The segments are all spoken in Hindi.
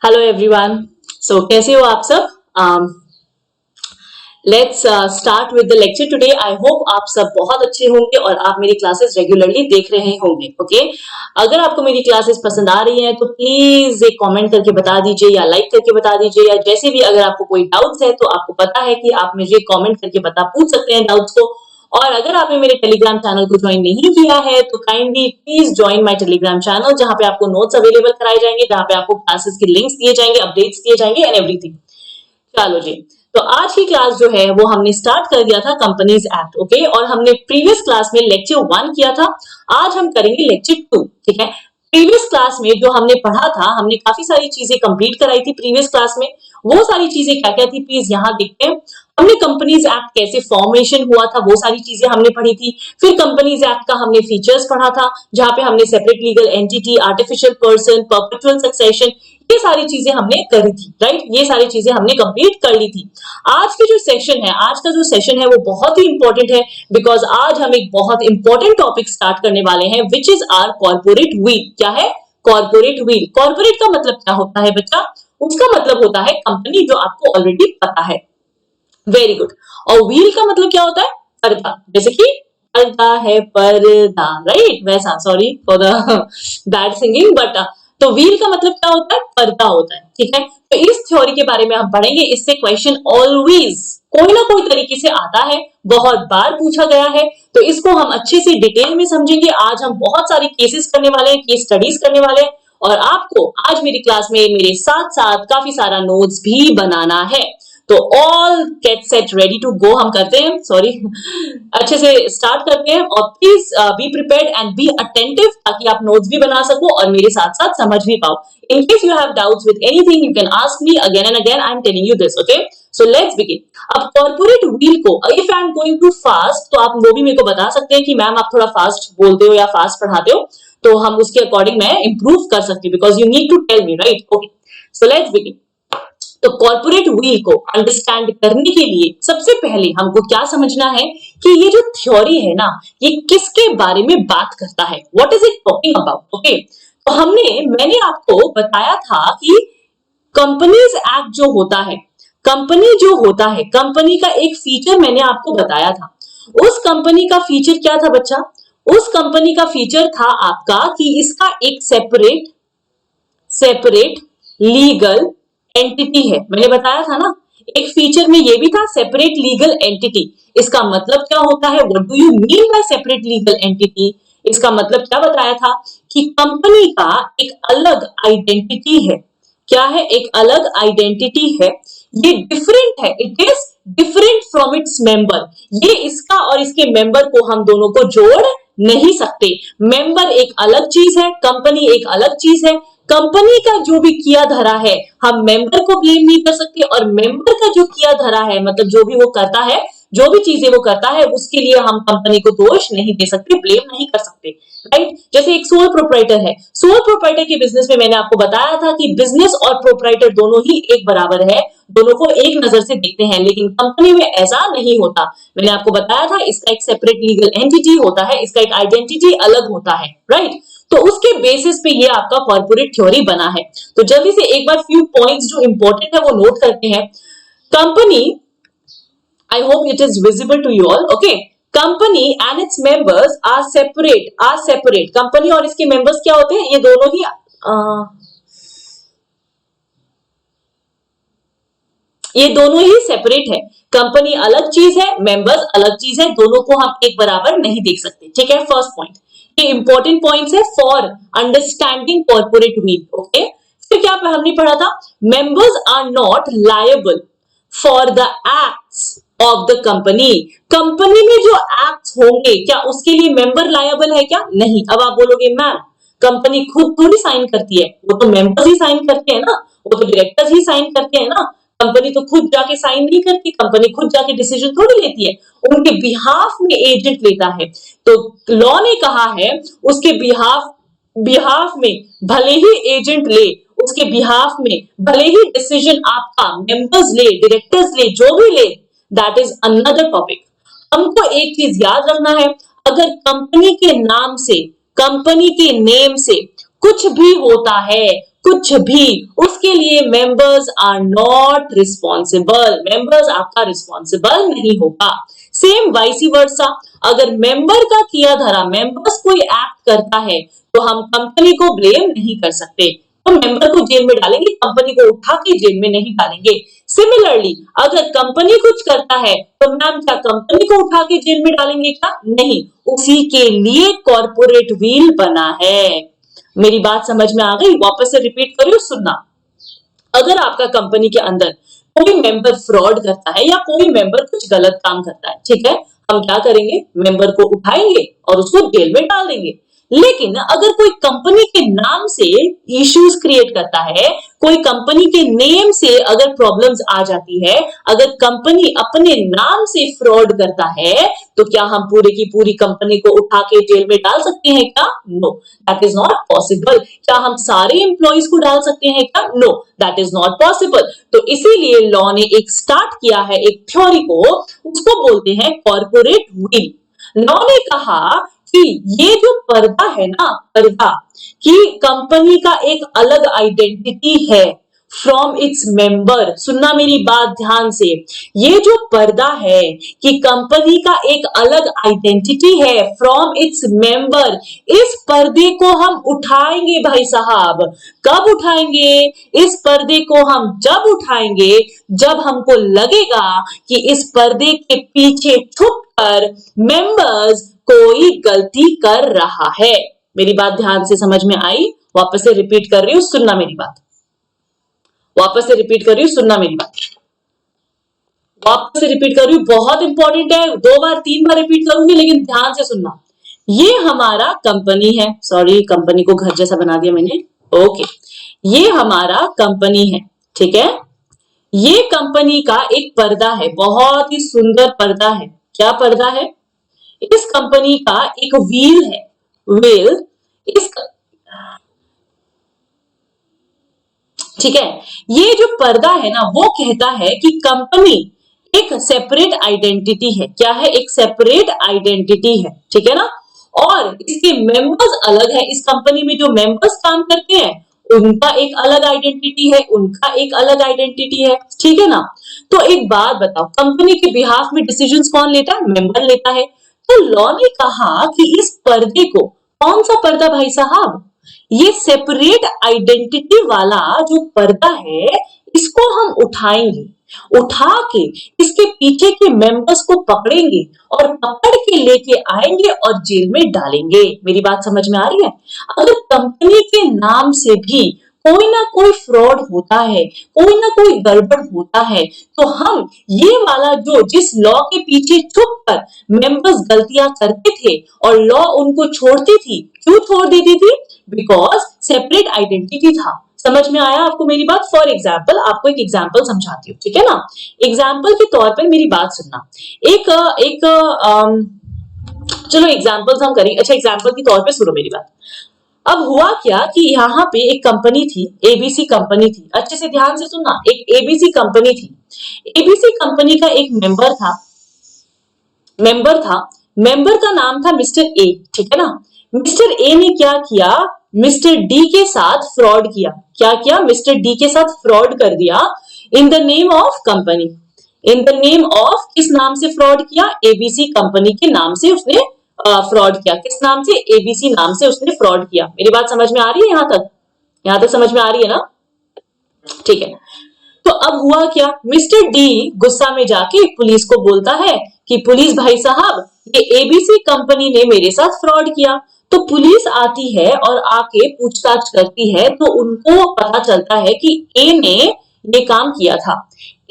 Hello everyone. सो कैसे हो आप सब? Let's start with the lecture today. I hope आप सब बहुत अच्छे होंगे और आप मेरी क्लासेस रेगुलरली देख रहे होंगे। ओके, अगर आपको मेरी क्लासेस पसंद आ रही हैं तो प्लीज एक कमेंट करके बता दीजिए या लाइक करके बता दीजिए, या जैसे भी अगर आपको कोई डाउट्स है तो आपको पता है कि आप मुझे कमेंट करके पूछ सकते हैं डाउट्स को। और अगर आपने मेरे टेलीग्राम चैनल को ज्वाइन नहीं किया है तो kindly please join my Telegram channel, जहां पे आपको नोट्स अवेलेबल कराए जाएंगे, जहां पे आपको क्लासेस की लिंक्स दिए जाएंगे, अपडेट्स दिए जाएंगे एंड एवरीथिंग। चलो जी, तो आज की क्लास जो है वो हमने स्टार्ट कर दिया था कंपनीज एक्ट। ओके, और हमने प्रीवियस क्लास में लेक्चर 1 किया था। आज हम करेंगे लेक्चर 2। ठीक है, प्रीवियस क्लास में जो हमने पढ़ा था, हमने काफी सारी चीजें कंप्लीट कराई थी प्रीवियस क्लास में। वो सारी चीजें क्या क्या थी प्लीज यहाँ देखते हैं। हमने कंपनीज एक्ट कैसे फॉर्मेशन हुआ था वो सारी चीजें हमने पढ़ी थी। फिर कंपनीज एक्ट का हमने फीचर्स पढ़ा था, जहां पे हमने separate legal entity, artificial person, perpetual succession, ये सारी चीजें हमने करी थी। राइट, ये सारी चीजें हमने कंप्लीट कर ली थी। आज की जो सेशन है, आज का जो सेशन है वो बहुत ही इंपॉर्टेंट है, बिकॉज आज हम एक बहुत इंपॉर्टेंट टॉपिक स्टार्ट करने वाले हैं, which is our corporate veil. क्या है कॉर्पोरेट वील? कॉर्पोरेट का मतलब क्या होता है बच्चा? उसका मतलब होता है कंपनी, जो आपको ऑलरेडी पता है। Very good. और व्हील का मतलब क्या होता है? पर्दा। जैसे कि पर्दा है पर्दा, राइट? वैसा, sorry for the bad singing, but तो व्हील का मतलब क्या होता है? पर्दा होता है। ठीक है, तो इस थ्योरी के बारे में हम पढ़ेंगे। इससे क्वेश्चन ऑलवेज कोई ना कोई तरीके से आता है, बहुत बार पूछा गया है, तो इसको हम अच्छे से डिटेल में समझेंगे। आज हम बहुत सारे केसेस करने वाले हैं, केस स्टडीज करने वाले हैं, और आपको आज मेरी क्लास में मेरे साथ साथ काफी सारा नोट्स भी बनाना है। तो all get set ready to go, हम करते हैं, सॉरी अच्छे से स्टार्ट करते हैं। और please be prepared and be attentive, ताकि आप नोट्स भी बना सको और मेरे साथ साथ समझ भी पाओ। In case you have doubts with anything, you can ask me again and again. I am telling you this. Okay, so let's begin. अब कॉर्पोरेट व्हील को, if I am going too fast, तो आप वो भी मेरे को बता सकते हैं कि मैम आप थोड़ा फास्ट बोलते हो या फास्ट पढ़ाते हो, तो हम उसके अकॉर्डिंग मैं इंप्रूव कर सकती हूँ, because you need to tell me, right? Okay, so let's begin. तो कॉर्पोरेट व्हील को अंडरस्टैंड करने के लिए सबसे पहले हमको क्या समझना है कि ये जो थ्योरी है ना, ये किसके बारे में बात करता है? What is it talking about? Okay, तो मैंने आपको बताया था कि कंपनीज एक्ट जो होता है, कंपनी का एक फीचर मैंने आपको बताया था। उस कंपनी का फीचर क्या था बच्चा? उस कंपनी का फीचर था आपका कि इसका एक सेपरेट लीगल एंटिटी है। मैंने बताया था ना, एक फीचर में ये भी था, सेपरेट लीगल एंटिटी। इसका मतलब क्या होता है? What do you mean by separate legal entity? इसका मतलब क्या बताया था कि कंपनी का एक अलग आइडेंटिटी है। क्या है? एक अलग आइडेंटिटी है। ये डिफरेंट है, it is different from its member. ये इसका और इसके मेंबर को हम दोनों को जोड़ नहीं सकते। मेंबर एक अलग चीज है, कंपनी एक अलग चीज है। कंपनी का जो भी किया धरा है हम मेंबर को ब्लेम नहीं कर सकते, और मेंबर का जो किया धरा है, मतलब जो भी वो करता है, जो भी चीजें वो करता है, उसके लिए हम कंपनी को दोष नहीं दे सकते, ब्लेम नहीं कर सकते। राइट? जैसे एक सोल प्रोप्राइटर है, सोल प्रोप्राइटर के बिजनेस में मैंने आपको बताया था कि बिजनेस और प्रोप्राइटर दोनों ही एक बराबर है, दोनों को एक नजर से देखते हैं, लेकिन कंपनी में ऐसा नहीं होता। मैंने आपको बताया था इसका एक सेपरेट लीगल एंटिटी होता है, इसका एक आइडेंटिटी अलग होता है। राइट? तो उसके बेसिस पे ये आपका कॉर्पोरेट थ्योरी बना है। तो जल्दी से एक बार फ्यू पॉइंट्स जो इंपॉर्टेंट है वो नोट करते हैं। Company, I hope it is visible to you all. Okay, company and its members are separate. Company और इसके मेंबर्स क्या होते हैं? ये दोनों ही सेपरेट है। कंपनी अलग चीज है, मेंबर्स अलग चीज है, दोनों को हम एक बराबर नहीं देख सकते। ठीक है, फर्स्ट पॉइंट। ये इंपॉर्टेंट पॉइंट्स है for understanding corporate veil. Okay, फिर क्या हमने पढ़ा था? Members are not liable for the acts of the company. Company में जो एक्ट्स होंगे, क्या उसके लिए मेंबर लायबल है क्या? नहीं। अब आप बोलोगे मैम कंपनी खुद थोड़ी साइन करती है, वो तो मेंबर्स ही साइन करते हैं ना, वो तो डायरेक्टर्स ही साइन करते हैं ना। कंपनी तो खुद जाके साइन नहीं करती, कंपनी खुद जाके डिसीजन थोड़ी लेती है, उनके बिहाफ में एजेंट लेता है। तो लॉ ने कहा है उसके बिहाफ में भले ही एजेंट ले, उसके बिहाफ में भले ही डिसीजन आपका मेंबर्स ले, डायरेक्टर्स ले, जो भी ले, दैट इज अनदर टॉपिक। हमको एक चीज याद रखना है, अगर कंपनी के नाम से, कंपनी के नेम से कुछ भी होता है, कुछ भी, उसके लिए members are not responsible, members आपका रिस्पॉन्सिबल नहीं होगा। सेम वाइसी वर्सा, अगर मेंबर का किया धरा मेंबर्स कोई एक्ट करता है तो हम कंपनी को ब्लेम नहीं कर सकते, तो मेंबर को जेल में डालेंगे, कंपनी को उठा के जेल में नहीं डालेंगे। सिमिलरली अगर कंपनी कुछ करता है तो मैम क्या कंपनी को उठा के जेल में डालेंगे क्या? नहीं, उसी के लिए कॉर्पोरेट व्हील बना है। मेरी बात समझ में आ गई? वापस से रिपीट करियो, सुनना। अगर आपका कंपनी के अंदर कोई मेंबर फ्रॉड करता है या कोई मेंबर कुछ गलत काम करता है, ठीक है, हम क्या करेंगे? मेंबर को उठाएंगे और उसको जेल में डाल देंगे। लेकिन अगर कोई कंपनी के नाम से इश्यूज क्रिएट करता है, कोई कंपनी के नेम से अगर प्रॉब्लम्स आ जाती है, अगर कंपनी अपने नाम से फ्रॉड करता है, तो क्या हम पूरी की पूरी कंपनी को उठा के जेल में डाल सकते हैं क्या? No, that is not possible. क्या हम सारे एम्प्लॉइज को डाल सकते हैं क्या? No, that is not possible. तो इसीलिए लॉ ने एक स्टार्ट किया है एक थ्योरी को, उसको बोलते हैं कॉर्पोरेट व्हील। लॉ ने कहा कि ये जो पर्दा है ना, पर्दा कि कंपनी का एक अलग आइडेंटिटी है फ्रॉम इट्स मेंबर, सुनना मेरी बात ध्यान से, ये जो पर्दा है कि कंपनी का एक अलग आइडेंटिटी है फ्रॉम इट्स मेंबर, इस पर्दे को हम उठाएंगे भाई साहब। कब उठाएंगे? इस पर्दे को हम जब उठाएंगे जब हमको लगेगा कि इस पर्दे के पीछे छुप कर मेंबर्स कोई गलती कर रहा है। मेरी बात ध्यान से समझ में आई? वापस से रिपीट कर रही हूं, सुनना मेरी बात। वापस से रिपीट कर रही हूं, सुनना मेरी बात। वापस से रिपीट कर रही हूं, बहुत इंपॉर्टेंट है, 2 बार 3 बार रिपीट करूंगी, लेकिन ध्यान से सुनना। ये हमारा कंपनी है, सॉरी कंपनी को घर जैसा बना दिया मैंने, ओके, ये हमारा कंपनी है, ठीक है। ये कंपनी का एक पर्दा है, बहुत ही सुंदर पर्दा है। क्या पर्दा है? इस कंपनी का एक व्हील है, व्हील, इस, ठीक है। ये जो पर्दा है ना, वो कहता है कि कंपनी एक सेपरेट आइडेंटिटी है। क्या है? एक सेपरेट आइडेंटिटी है, ठीक है ना। और इसके मेंबर्स अलग है, इस कंपनी में जो मेंबर्स काम करते हैं उनका एक अलग आइडेंटिटी है, उनका एक अलग आइडेंटिटी है, ठीक है ना। तो एक बात बताओ, कंपनी के बिहाफ में डिसीजंस कौन लेता है? मेंबर लेता है। तो लॉ ने कहा कि इस पर्दे को, कौन सा पर्दा भाई साहब? ये सेपरेट आइडेंटिटी वाला जो पर्दा है, इसको हम उठाएंगे, उठा के इसके पीछे के मेंबर्स को पकड़ेंगे और पकड़ के लेके आएंगे और जेल में डालेंगे। मेरी बात समझ में आ रही है? अगर कंपनी के नाम से भी कोई ना कोई फ्रॉड होता है, कोई ना कोई गड़बड़ होता है, तो हम ये वाला जो जिस लॉ के पीछे छुप कर मेंबर्स गलतियां करते थे और लॉ उनको छोड़ती थी, क्यों छोड़ देती थी? बिकॉज सेपरेट आइडेंटिटी था। समझ में आया आपको मेरी बात? फॉर एग्जाम्पल, आपको एक एग्जाम्पल समझाती हूँ, ठीक है ना। एग्जाम्पल के तौर पर मेरी बात सुनना। चलो एग्जाम्पल्स हम करें। अच्छा, एग्जाम्पल के तौर पे सुनो मेरी बात। अब हुआ क्या कि यहाँ पे एक कंपनी थी, एबीसी कंपनी थी। अच्छे से ध्यान से सुनना, एक एबीसी कंपनी थी। एबीसी कंपनी का एक मेंबर था, मेंबर का नाम था मिस्टर ए, ठीक है ना। मिस्टर ए ने क्या किया? मिस्टर डी के साथ फ्रॉड किया। क्या किया? मिस्टर डी के साथ फ्रॉड कर दिया in the name of company. In the name of, किस नाम से फ्रॉड किया? एबीसी कंपनी के नाम से उसने फ्रॉड किया। किस नाम से? एबीसी नाम से उसने फ्रॉड किया। मेरी बात समझ में आ रही है? यहां तक समझ में आ रही है ना? ठीक है। तो अब हुआ क्या? मिस्टर डी गुस्सा में जाके पुलिस को बोलता है कि पुलिस भाई साहब, ये एबीसी कंपनी ने मेरे साथ फ्रॉड किया। तो पुलिस आती है और आके पूछताछ करती है, तो उनको पता चलता है कि ए ने ये काम किया था।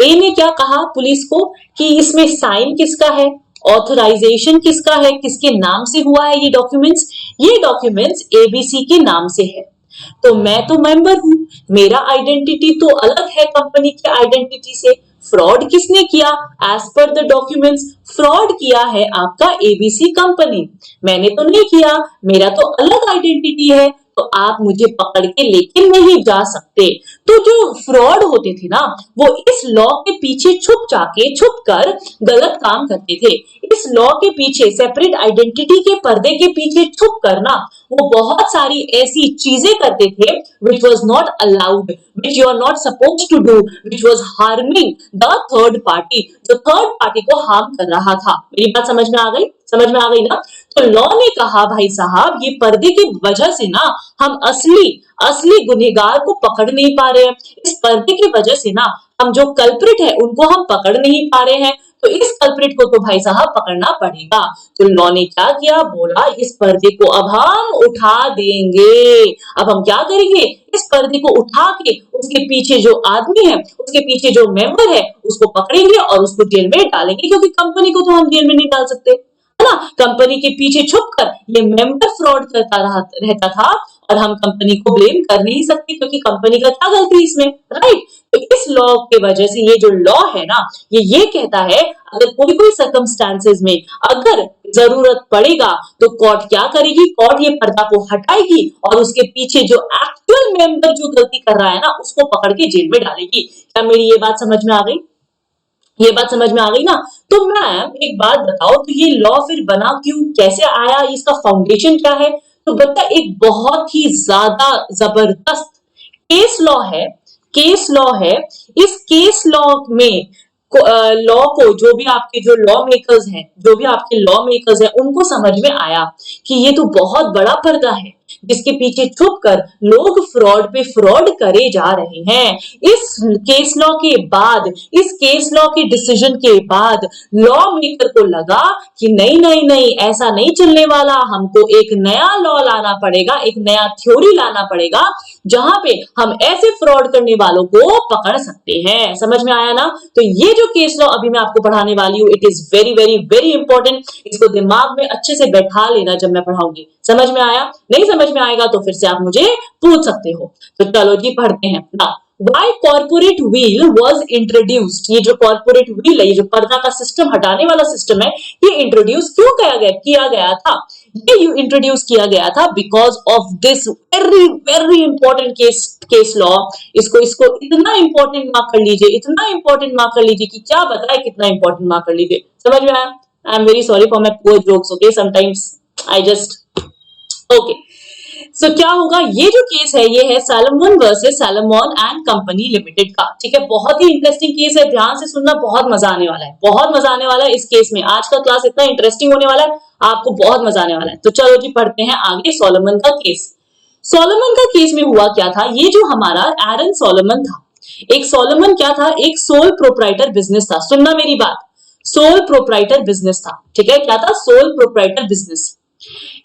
ए ने क्या कहा पुलिस को कि इसमें साइन किसका है, ऑथराइजेशन किसका है, किसके नाम से हुआ है ये डॉक्यूमेंट्स? ये डॉक्यूमेंट्स एबीसी के नाम से है। तो मैं तो मेंबर हूं, मेरा आइडेंटिटी तो अलग है कंपनी के आइडेंटिटी से। फ्रॉड किसने किया? As per the documents fraud किया है आपका एबीसी कंपनी, मैंने तो नहीं किया, मेरा तो अलग आइडेंटिटी है। तो आप मुझे पकड़ के लेके नहीं जा सकते। तो जो फ्रॉड होते थे ना, वो इस लॉ के पीछे छुप कर गलत काम करते थे। इस लॉ के पीछे, सेपरेट आइडेंटिटी के पर्दे के पीछे छुप कर ना, वो बहुत सारी ऐसी चीजें करते थे which was not allowed, which you are not supposed to do, which was harming the third party, जो थर्ड पार्टी को हार्म कर रहा था। मेरी बात समझ में आ गई? समझ में आ गई ना? तो लॉ ने कहा भाई साहब, ये पर्दे की वजह से ना हम असली गुनहगार को पकड़ नहीं पा रहे हैं। इस पर्दे की वजह से ना हम जो कल्प्रिट है उनको हम पकड़ नहीं पा रहे हैं। तो इस कल्प्रिट को तो भाई साहब पकड़ना पड़ेगा। तो लॉ ने क्या किया? बोला इस पर्दे को अब हम उठा देंगे। अब हम क्या करेंगे? इस पर्दे को उठा के उसके पीछे जो आदमी है, उसके पीछे जो मेंबर है, उसको पकड़ेंगे और उसको जेल में डालेंगे, क्योंकि कंपनी को तो हम जेल में नहीं डाल सकते, है ना? कंपनी के पीछे छुपकर ये मेंबर फ्रॉड करता रहता था और हम कंपनी को ब्लेम कर नहीं सकते, क्योंकि कंपनी का क्या गलती इसमें, राइट? तो इस लॉ के वजह से, ये जो लॉ है ना, ये कहता है अगर कोई सर्कमस्टांसेस में अगर जरूरत पड़ेगा तो कोर्ट क्या करेगी? कोर्ट ये पर्दा को हटाएगी और उसके पीछे जो एक्चुअल मेंबर जो गलती कर रहा है ना, उसको पकड़ के जेल में डालेगी। क्या मेरी ये बात समझ में आ गई? ये बात समझ में आ गई ना? तो मैम एक बात बताओ, तो ये लॉ फिर बना क्यों, कैसे आया, इसका फाउंडेशन क्या है? तो बता, एक बहुत ही ज्यादा जबरदस्त केस लॉ है। केस लॉ है। इस केस लॉ में लॉ को जो भी आपके जो लॉ मेकर्स हैं, जो भी आपके लॉ मेकर्स हैं, उनको समझ में आया कि ये तो बहुत बड़ा पर्दा है जिसके पीछे छुपकर लोग फ्रॉड पे फ्रॉड करे जा रहे हैं। इस केस लॉ के बाद, इस केस लॉ के डिसीजन के बाद लॉ मेकर को लगा कि नहीं नहीं नहीं, ऐसा नहीं चलने वाला, हमको एक नया लॉ लाना पड़ेगा, एक नया थ्योरी लाना पड़ेगा जहां पे हम ऐसे फ्रॉड करने वालों को पकड़ सकते हैं। समझ में आया ना? तो ये जो केस लॉ अभी मैं आपको पढ़ाने वाली हूँ, it is very very very important. इसको दिमाग में अच्छे से बैठा लेना जब मैं पढ़ाऊंगी। समझ में आया? नहीं समझ में आएगा तो फिर से आप मुझे पूछ सकते हो। तो चलो जी पढ़ते हैं ना। Why corporate wheel was introduced? ये जो corporate wheel है, ये जो पर्दा का सिस्टम हटाने वाला सिस्टम है, ये इंट्रोड्यूस क्यों किया गया था? ये इंट्रोड्यूस किया गया था because of this very very important case law. इसको इतना इंपॉर्टेंट मार्क कर लीजिए, इतना इंपॉर्टेंट मार्क कर लीजिए कि क्या बताए, कितना इंपॉर्टेंट मार्क कर लीजिए। समझ में आया? I am very sorry for my poor jokes, okay, sometimes I just okay. So क्या होगा? ये जो केस है, ये है Salomon versus Salomon and company limited का। ठीक है, बहुत ही इंटरेस्टिंग केस है, ध्यान से सुनना, बहुत मजा आने वाला है, बहुत मजा आने वाला है इस केस में। आज का क्लास इतना इंटरेस्टिंग होने वाला है, आपको बहुत मजा आने वाला है। तो चलो जी पढ़ते हैं आगे सोलोमन का केस। सोलोमन का केस में हुआ क्या था? ये जो हमारा एरन सोलोमन था, एक सोलोमन क्या था? एक सोल प्रोप्राइटर बिजनेस था। सुनना मेरी बात, सोल प्रोप्राइटर बिजनेस था। ठीक है, क्या था? Sole proprietor business.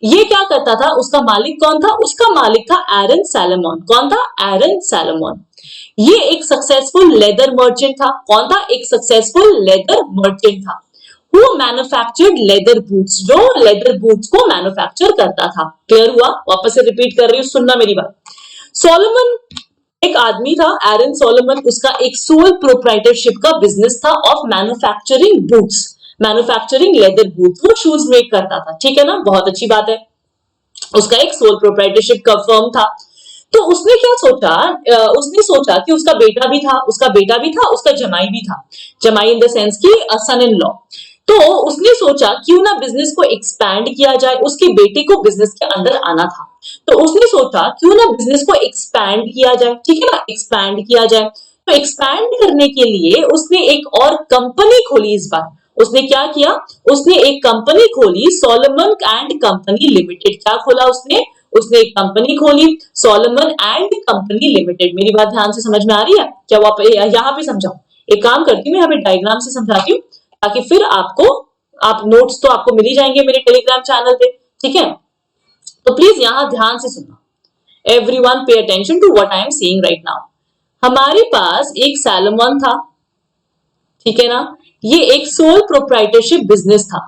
ये क्या करता था? उसका मालिक कौन था? उसका मालिक था एरन सैलमन। कौन था? एरन सैलमन। ये एक सक्सेसफुल लेदर मर्चेंट था। कौन था? एक सक्सेसफुल लेदर मर्चेंट था। Who manufactured leather boots? जो लेदर बूट्स को मैन्युफैक्चर करता था। क्लियर हुआ? वापस से रिपीट कर रही हूँ, सुनना मेरी बात। सोलोमन एक आदमी था, एरन सोलोमन, उसका एक सोल प्रोप्राइटरशिप का बिजनेस था of manufacturing boots, manufacturing leather boots. वो शूज मेक करता था। ठीक है ना, बहुत अच्छी बात है। उसका एक सोल प्रोप्राइटरशिप का फर्म था। तो उसने क्या सोचा? उसने सोचा कि उसका बेटा भी था, उसका जमाई भी था। जमाई इन द सेंस की सन इन लॉ। तो उसने सोचा क्यों ना बिजनेस को एक्सपैंड किया जाए। उसके बेटे को बिजनेस के अंदर आना था, तो उसने सोचा क्यों ना बिजनेस को एक्सपैंड किया जाए। ठीक है ना, एक्सपैंड किया जाए। तो एक्सपैंड करने के लिए उसने एक और कंपनी खोली। इस बार उसने क्या किया? उसने एक कंपनी खोली, सोलोमन एंड कंपनी लिमिटेड। क्या खोला उसने? उसने एक कंपनी खोली, सोलोमन एंड कंपनी लिमिटेड। मेरी बात ध्यान से समझ में आ रही है क्या? यहाँ पे समझाऊं? एक काम करती हूँ, यहाँ पे डायग्राम से समझाती हूँ, ताकि फिर आप नोट्स तो आपको मिल ही जाएंगे मेरे टेलीग्राम चैनल पे। ठीक है, तो प्लीज यहाँ ध्यान से सुनना। Everyone pay attention to what I am saying right now. हमारे पास एक सैलमन था, ठीक है ना, ये एक सोल प्रोप्राइटरशिप बिजनेस था।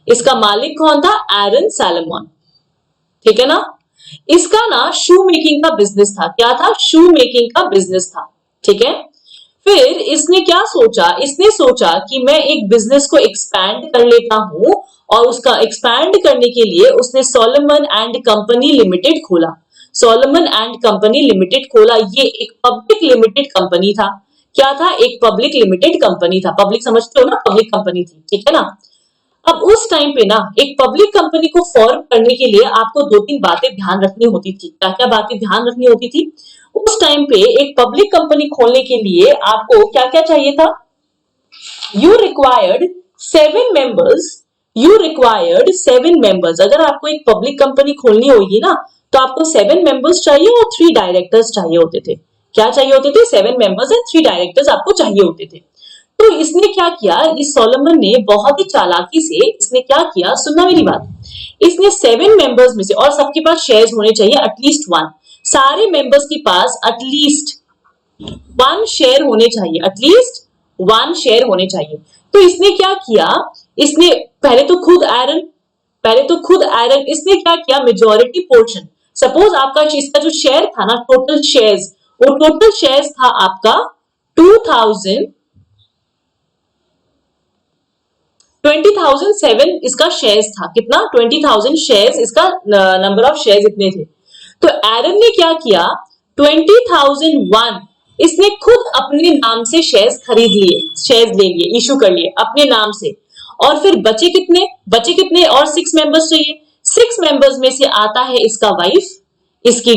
इसका मालिक कौन था? एरन सैलमन। ठीक है ना। इसका ना शू मेकिंग का बिजनेस था। क्या था? शू मेकिंग का बिजनेस था। ठीक है, फिर इसने क्या सोचा? इसने सोचा कि मैं एक बिजनेस को एक्सपैंड कर लेता हूं, और उसका एक्सपैंड करने के लिए उसने सोलोमन एंड कंपनी लिमिटेड खोला। सोलोमन एंड कंपनी लिमिटेड खोला। ये एक पब्लिक लिमिटेड कंपनी था। क्या था? एक पब्लिक लिमिटेड कंपनी था। पब्लिक समझते हो ना, पब्लिक कंपनी थी, ठीक है ना। अब उस टाइम पे ना एक पब्लिक कंपनी को फॉर्म करने के लिए आपको दो तीन बातें ध्यान रखनी होती थी। क्या क्या बातें ध्यान रखनी होती थी? उस टाइम पे एक पब्लिक कंपनी खोलने के लिए आपको क्या क्या चाहिए था? You required 7 members. You required 7 members. अगर आपको एक पब्लिक कंपनी खोलनी होगी ना, तो आपको 7 मेंबर्स चाहिए और 3 डायरेक्टर्स चाहिए होते थे। क्या चाहिए होते थे? 7 मेंबर्स एंड 3 डायरेक्टर्स आपको चाहिए होते थे। तो इसने क्या किया? इस सोलोमन ने बहुत ही चालाकी से इसने क्या किया? सुनना मेरी बात। इसने 7 मेंबर्स में से, और सबके पास शेयर्स होने चाहिए एटलीस्ट 1। सारे मेंबर्स के पास एटलीस्ट 1 शेयर होने चाहिए, एटलीस्ट 1 शेयर होने चाहिए। तो इसने क्या किया? इसने पहले तो खुद एरन इसने क्या किया? मेजॉरिटी पोर्शन, सपोज आपका इसका जो शेयर था ना, टोटल शेयर्स, वो टोटल शेयर्स था आपका 20,007 इसका शेयर्स था। कितना? 20,000 शेयर्स, इसका नंबर ऑफ शेयर्स इतने थे। तो एरन ने क्या किया? 20,001 इसने खुद अपने नाम से शेयर्स खरीद लिए, शेयर्स ले लिए, इशू कर लिए अपने नाम से। और फिर बचे कितने? और 6 मेंबर्स चाहिए। 6 मेंबर्स में से आता है इसका वाइफ, इसकी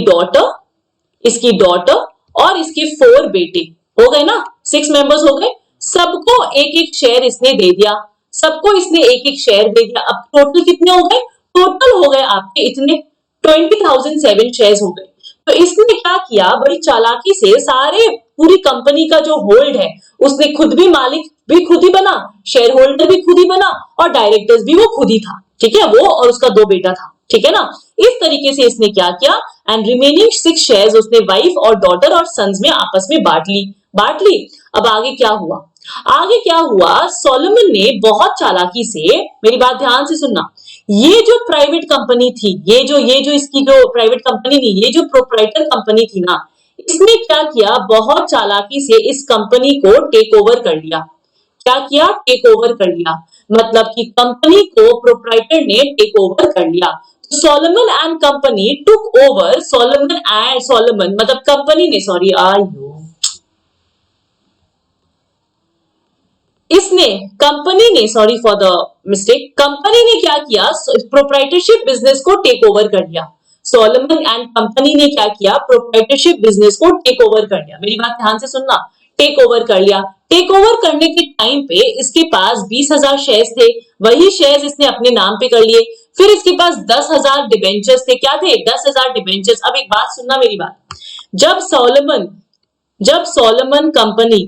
डॉटर और इसके 4 बेटे। हो गए ना? 6 मेंबर्स हो गए। सबको एक एक शेयर इसने दे दिया। सबको इसने एक एक शेयर दे दिया। अब टोटल कितने हो गए? टोटल हो गए आपके इतने 20,007 शेयर्स हो गए। तो इसने क्या किया? बड़ी चालाकी से सारे पूरी कंपनी का जो होल्ड है, उसने खुद भी मालिक भी खुद ही बना, शेयर होल्डर भी खुद ही बना और डायरेक्टर्स भी वो खुद ही था। ठीक है, वो और उसका 2 बेटा था। ठीक है ना। इस तरीके से इसने क्या किया? एंड रिमेनिंग 6 शेयर्स उसने वाइफ और डॉटर और सन्स में आपस में बांट ली। अब आगे क्या हुआ? सोलोमन ने बहुत चालाकी से, मेरी बात ध्यान से सुनना, ये जो प्राइवेट कंपनी थी, ये जो इसकी जो प्राइवेट कंपनी थी, ये जो प्रोप्राइटर कंपनी थी ना, इसने क्या किया? बहुत चालाकी से इस कंपनी को टेक ओवर कर लिया। क्या किया? टेक ओवर कर लिया। मतलब कि कंपनी को प्रोप्राइटर ने टेक ओवर कर लिया। Solomon and company took over, Solomon मतलब कंपनी ने, sorry for the mistake, company ने क्या किया? प्रोप्राइटरशिप बिजनेस को टेक ओवर कर लिया। सोलोमन एंड कंपनी ने क्या किया? प्रोप्राइटरशिप बिजनेस को टेक ओवर कर लिया। मेरी बात ध्यान से सुनना, टेक ओवर कर लिया। टेक ओवर करने के टाइम पे इसके पास 20,000 शेयर्स थे, वही शेयर्स इसने अपने नाम पे कर लिए। फिर इसके पास 10,000 डिबेंचर्स थे। क्या थे? 10,000 डिबेंचर्स। अब एक बात सुनना मेरी बात, जब सोलोमन कंपनी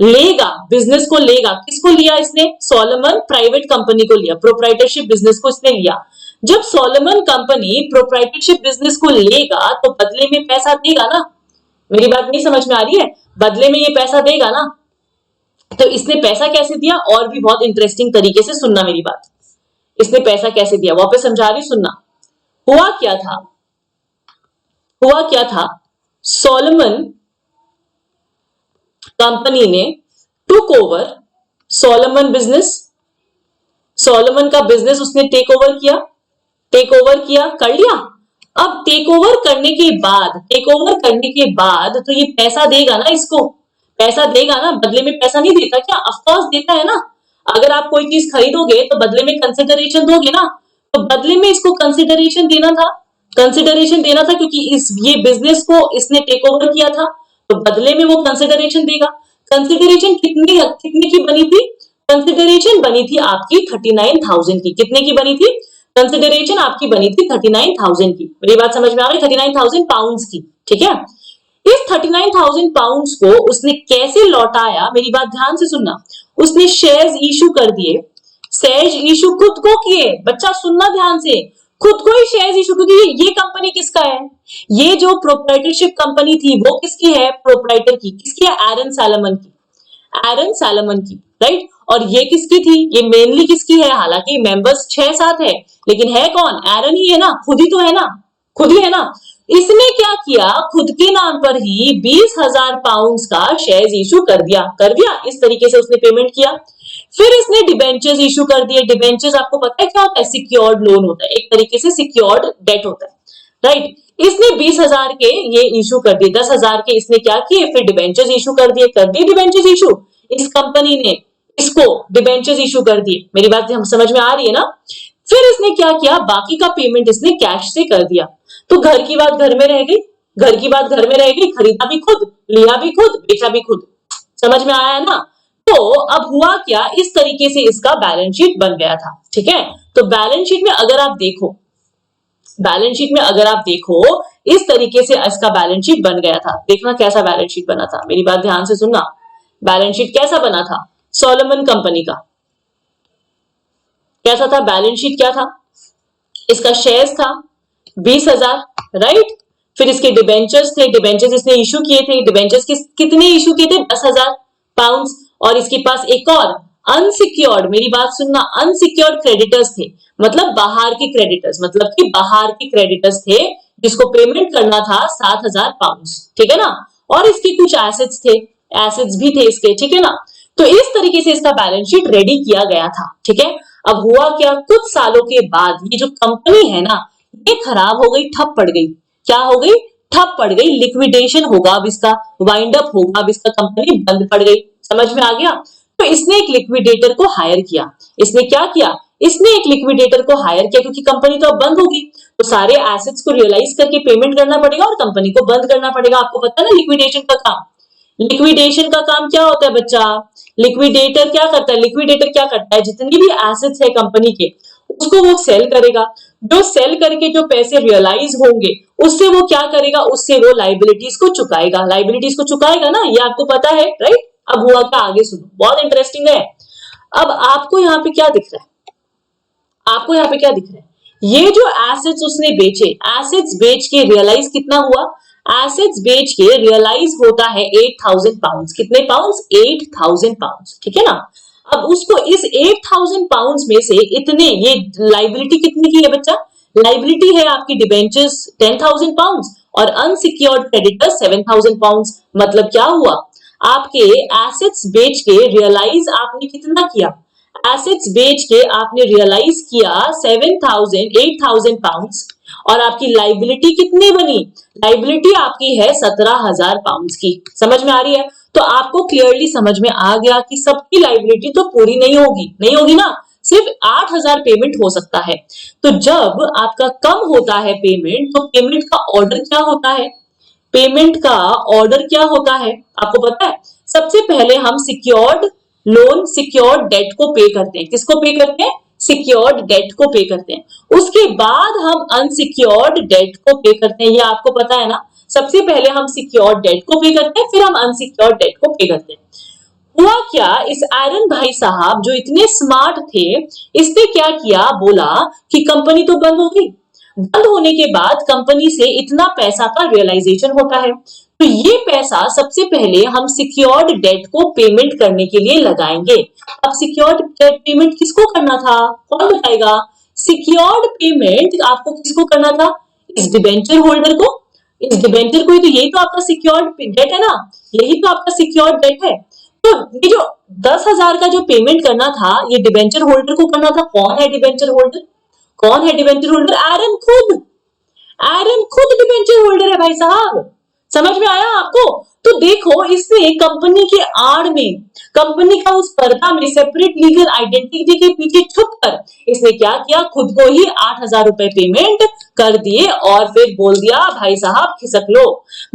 लेगा, बिजनेस को लेगा, किसको लिया इसने? सोलोमन प्राइवेट कंपनी को लिया, प्रोप्राइटरशिप बिजनेस को इसने लिया। जब सोलोमन कंपनी प्रोप्राइटरशिप बिजनेस को लेगा तो बदले में पैसा देगा ना। मेरी बात नहीं समझ में आ रही है? बदले में ये पैसा देगा ना। तो इसने पैसा कैसे दिया? और भी बहुत इंटरेस्टिंग तरीके से सुनना मेरी बात। इसने पैसा कैसे दिया? वापस समझा रही, सुनना। हुआ क्या था? सोलोमन कंपनी ने टुक ओवर सोलोमन का बिजनेस उसने टेक ओवर किया, कर लिया। अब टेक ओवर करने के बाद तो ये पैसा देगा ना, इसको पैसा देगा ना, बदले में पैसा नहीं देता क्या? ऑफ कोर्स देता है ना। अगर आप कोई चीज खरीदोगे तो बदले में कंसिडरेशन दोगे ना, तो बदले में इसको कंसिडरेशन देना था, क्योंकि ये बिजनेस को इसने टेक ओवर किया था, तो बदले में वो कंसिडरेशन देगा। कंसिडरेशन कितने की बनी थी? कंसिडरेशन बनी थी आपकी 39,000 की। कितने की बनी थी? कंसिडरेशन आपकी बनी थी 39,000 की। मेरी बात समझ में आ रही? 39,000 पाउंड्स की। ठीक है। इस 39,000 पाउंड्स को उसने कैसे लौटाया? मेरी बात ध्यान से सुनना। उसने शेयर्स इशू कर दिए। शेयर्स इशू खुद को किए। बच्चा सुनना ध्यान से, खुद को ही शेयर्स इशू, क्योंकि ये कंपनी किसका है? ये जो प्रोप्राइटरशिप कंपनी थी वो किसकी है? प्रोप्राइटर की। किसकी है? एरन सैलमन की, राइट। और ये किसकी थी? ये मेनली किसकी है? हालांकि मेंबर्स 6-7 है, लेकिन है कौन? एरन ही है ना, खुद ही तो है ना, खुद ही है ना। इसने क्या किया? खुद के नाम पर ही 20,000 पाउंड्स का शेयर्स इशू कर दिया। इस तरीके से उसने पेमेंट किया। फिर इसने डिबेंचर्स इशू कर दिए। डिबेंचर्स आपको पता है क्या होता है? सिक्योर्ड लोन होता है, एक तरीके से सिक्योर्ड डेट होता है, राइट। इसने 20,000 के ये इशू कर दिए, 10,000 के इसने क्या किए, फिर डिबेंचर्स इशू कर दिए, डिबेंचर्स इशू, इस कंपनी ने इसको डिबेंचर्स इशू कर दिए। मेरी बात हम समझ में आ रही है ना। फिर इसने क्या किया, बाकी का पेमेंट इसने कैश से कर दिया। तो घर की बात घर में रह गई, घर की बात घर में रह गई, खरीदा भी खुद, लिया भी खुद, बेचा भी खुद। समझ में आया है ना। तो अब हुआ क्या, इस तरीके से इसका बैलेंस शीट बन गया था। ठीक है, तो बैलेंस शीट में अगर आप देखो, बैलेंस शीट में अगर आप देखो इस तरीके से इसका बैलेंस शीट बन गया था। देखना कैसा बैलेंस शीट बना था, मेरी बात ध्यान से सुनना। बैलेंस शीट कैसा बना था सोलोमन कंपनी का, कैसा था बैलेंस शीट, क्या था, इसका शेयर्स था 20,000, राइट। फिर इसके डिबेंचर्स थे, डिबेंचर्स इसने इशू किए थे, डिबेंचर्स कितने इशू किए थे, 10,000 पाउंड। और इसके पास एक और अनसिक्योर्ड, मेरी बात सुनना, अनसिक्योर्ड क्रेडिटर्स थे, मतलब बाहर के क्रेडिटर्स, मतलब कि बाहर के क्रेडिटर्स थे जिसको पेमेंट करना था 7,000 पाउंड। ठीक है ना। और इसके कुछ एसेट्स थे, एसेट्स भी थे इसके। ठीक है ना। तो इस तरीके से इसका बैलेंस शीट रेडी किया गया था। ठीक है। अब हुआ क्या, कुछ सालों के बाद ये जो कंपनी है ना, ये खराब हो गई, ठप पड़ गई। क्या हो गई, ठप पड़ गई, लिक्विडेशन होगा अब इसका, वाइंड अप होगा अब इसका, कंपनी बंद पड़ गई। समझ में आ गया। तो इसने एक लिक्विडेटर को हायर किया। इसने क्या किया, इसने एक लिक्विडेटर को हायर किया, क्योंकि कंपनी तो अब बंद होगी, तो सारे एसेट्स को रियलाइज करके पेमेंट करना पड़ेगा और कंपनी को बंद करना पड़ेगा। आपको पता है ना लिक्विडेशन का काम, लिक्विडेशन का काम क्या होता है बच्चा, लिक्विडेटर क्या करता है, लिक्विडेटर क्या करता है, जितनी भी एसेट्स है कंपनी के उसको वो सेल करेगा। जो सेल करके जो पैसे रियलाइज होंगे उससे वो क्या करेगा, उससे वो लाइबिलिटीज को चुकाएगा, लाइबिलिटीज को चुकाएगा ना, ये आपको पता है, राइट। अब हुआ क्या, आगे सुनो, बहुत इंटरेस्टिंग है। अब आपको यहाँ पे क्या दिख रहा है, आपको यहाँ पे क्या दिख रहा है, ये जो एसेट्स उसने बेचे, एसेट्स बेच के रियलाइज कितना हुआ, एसेट्स बेच के रियलाइज होता है 8,000 पाउंड। कितने पाउंड, 8,000 पाउंड। ठीक है ना। अब उसको इस 8,000 पाउंड में से इतने, ये लाइबिलिटी कितनी की है बच्चा, लाइबिलिटी है आपकी डिबेंचर्स 10,000 पाउंड और अनसिक्योर्ड क्रेडिटर 7,000 पाउंड। मतलब क्या हुआ, आपके एसेट्स बेच के रियलाइज आपने कितना किया, एसेट्स बेच के आपने रियलाइज किया 8,000 पाउंड और आपकी लाइबिलिटी कितनी बनी, लाइबिलिटी आपकी है 17,000 पाउंड की। समझ में आ रही है। तो आपको क्लियरली समझ में आ गया कि सबकी लाइबिलिटी तो पूरी नहीं होगी, नहीं होगी ना, सिर्फ 8,000 पेमेंट हो सकता है। तो जब आपका कम होता है पेमेंट, तो पेमेंट का ऑर्डर क्या होता है, पेमेंट का ऑर्डर क्या होता है आपको पता है। सबसे पहले हम सिक्योर्ड लोन, सिक्योर्ड डेट को पे करते हैं। किसको पे करते हैं, सिक्योर्ड डेट को पे करते हैं। उसके बाद हम अनसिक्योर्ड डेट को पे करते हैं, ये आपको पता है ना। सबसे पहले हम सिक्योर्ड डेट को पे करते हैं, फिर हम अनसिक्योर्ड डेट को पे करते हैं। हुआ क्या, इस आयरन भाई साहब जो इतने स्मार्ट थे, इसने क्या किया, बोला कि कंपनी तो बंद होगी, बंद होने के बाद कंपनी से इतना पैसा का रियलाइजेशन होता है, तो ये पैसा सबसे पहले हम सिक्योर्ड डेट को पेमेंट करने के लिए लगाएंगे। अब सिक्योर्ड डेट पेमेंट किसको करना था, कौन बताएगा, सिक्योर्ड पेमेंट आपको किसको करना था, इस डिबेंचर होल्डर को, इस डिबेंचर को ही, तो यही तो आपका सिक्योर्ड डेट है ना, यही तो आपका सिक्योर्ड डेट है। तो ये जो 10,000 का जो पेमेंट करना था, ये डिबेंचर होल्डर को करना था। कौन है डिबेंचर होल्डर, कौन है डिबेंचर होल्डर, आयरन खुद, आयरन खुद डिबेंचर होल्डर है भाई साहब। समझ में आया आपको। तो देखो, इसने कंपनी के आड़ में, कंपनी का उस पर्दा में, सेपरेट लीगल आइडेंटिटी के पीछे छुपकर इसने क्या किया, खुद को ही 8,000 रुपए पेमेंट कर दिए और फिर बोल दिया भाई साहब खिसक लो।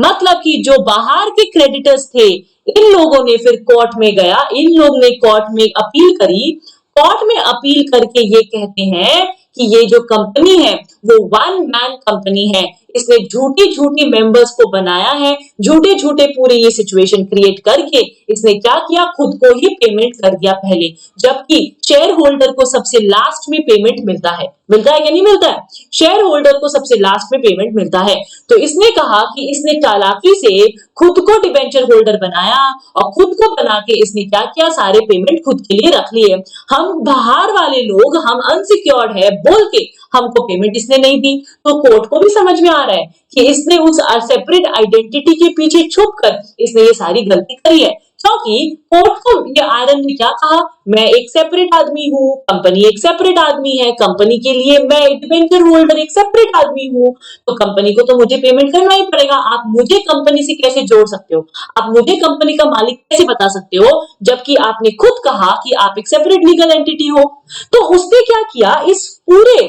मतलब कि जो बाहर के क्रेडिटर्स थे, इन लोगों ने फिर कोर्ट में गया, इन लोग ने कोर्ट में अपील करी, कोर्ट में अपील करके ये कहते हैं कि ये जो कंपनी है वो वन मैन कंपनी है, इसने झूठी झूठी मेंबर्स को बनाया है, झूठे झूठे पूरे ये सिचुएशन क्रिएट करके इसने क्या किया, खुद को ही पेमेंट कर दिया पहले, जबकि शेयर होल्डर को सबसे लास्ट में पेमेंट मिलता है। मिलता है या नहीं मिलता है, शेयर होल्डर को सबसे लास्ट में पेमेंट मिलता है। तो इसने कहा कि इसने चालाकी से खुद को डिबेंचर होल्डर बनाया और खुद को बना के इसने क्या किया, सारे पेमेंट खुद के लिए रख लिए। हम बाहर वाले लोग, हम अनसिक्योर्ड है बोल के हमको पेमेंट इसने नहीं दी। तो कोर्ट को भी समझ में आ रहा है कि इसने उस सेपरेट आइडेंटिटी के पीछे छुपकर इसने ये सारी गलती करी है। क्योंकि कोर्ट को ये आयरन ने क्या कहा, मैं एक सेपरेट आदमी हूँ, कंपनी एक सेपरेट आदमी है, कंपनी के लिए मैं डिबेंचर होल्डर एक सेपरेट आदमी हूँ, तो कंपनी को तो मुझे पेमेंट करना ही पड़ेगा। आप मुझे कंपनी से कैसे जोड़ सकते हो, आप मुझे कंपनी का मालिक कैसे बता सकते हो, जबकि आपने खुद कहा कि आप एक सेपरेट लीगल एंटिटी हो। तो उसने क्या किया, इस पूरे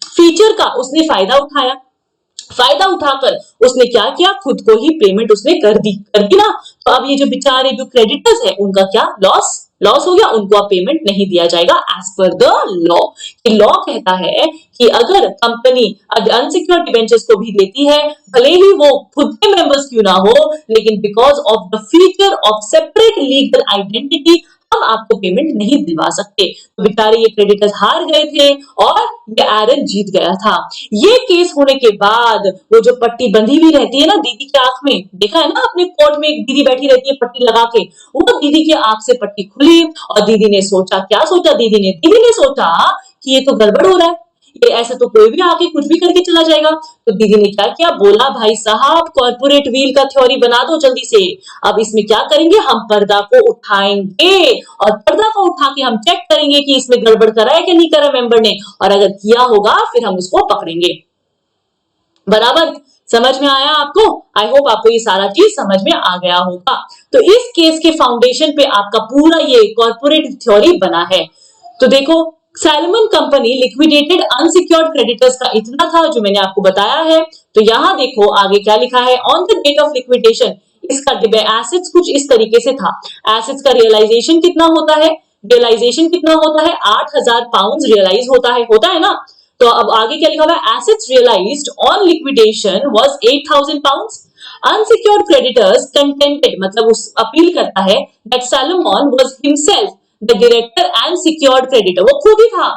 फीचर का उसने फायदा उठाया। फायदा उठाकर उसने क्या किया, खुद को ही पेमेंट उसने कर दी ना। तो अब ये जो बेचारे जो क्रेडिटर्स है उनका क्या लॉस लॉस हो गया, उनको अब पेमेंट नहीं दिया जाएगा एज पर द लॉ। कि लॉ कहता है कि अगर कंपनी अनसिक्योर्ड डिबेंचर्स को भी देती है, भले ही वो खुद के मेंबर्स क्यों ना हो, लेकिन because of the feature of separate legal identity हम आपको पेमेंट नहीं दिलवा सकते। तो बेचारे ये क्रेडिटर्स हार गए थे और ये एरन जीत गया था। ये केस होने के बाद वो जो पट्टी बंधी हुई रहती है ना दीदी की आंख में, देखा है ना अपने कोर्ट में एक दीदी बैठी रहती है पट्टी लगा के, वो दीदी की आंख से पट्टी खुली और दीदी ने सोचा, क्या सोचा दीदी ने सोचा कि ये तो गड़बड़ हो रहा है, ये ऐसे तो कोई भी आके कुछ भी करके चला जाएगा। तो दीदी ने क्या किया, बोला भाई साहब कॉर्पोरेट व्हील का थ्योरी बना दो जल्दी से। अब इसमें क्या करेंगे, हम पर्दा को उठाएंगे और पर्दा को उठा के हम चेक करेंगे कि इसमें गड़बड़ करा है कि नहीं करा मेंबर ने, और अगर किया होगा फिर हम उसको पकड़ेंगे। बराबर समझ में आया आपको? आई होप आपको ये सारा चीज समझ में आ गया होगा। तो इस केस के फाउंडेशन पे आपका पूरा ये कॉर्पोरेट थ्योरी बना है। तो देखो, salmon company liquidated unsecured creditors का इतना था जो मैंने आपको बताया है। तो यहां देखो आगे क्या लिखा है, on the date of liquidation इसका एसेट्स कुछ इस तरीके से था। एसेट्स का रियलाइजेशन कितना होता है, 8,000 पाउंड रियलाइज होता है ना। तो अब आगे क्या लिखा हुआ है, assets realised on liquidation was 8,000 pounds. Unsecured creditors contended मतलब उस अपील करता है that Salomon was himself the director and secured creditor, वो खुद ही था।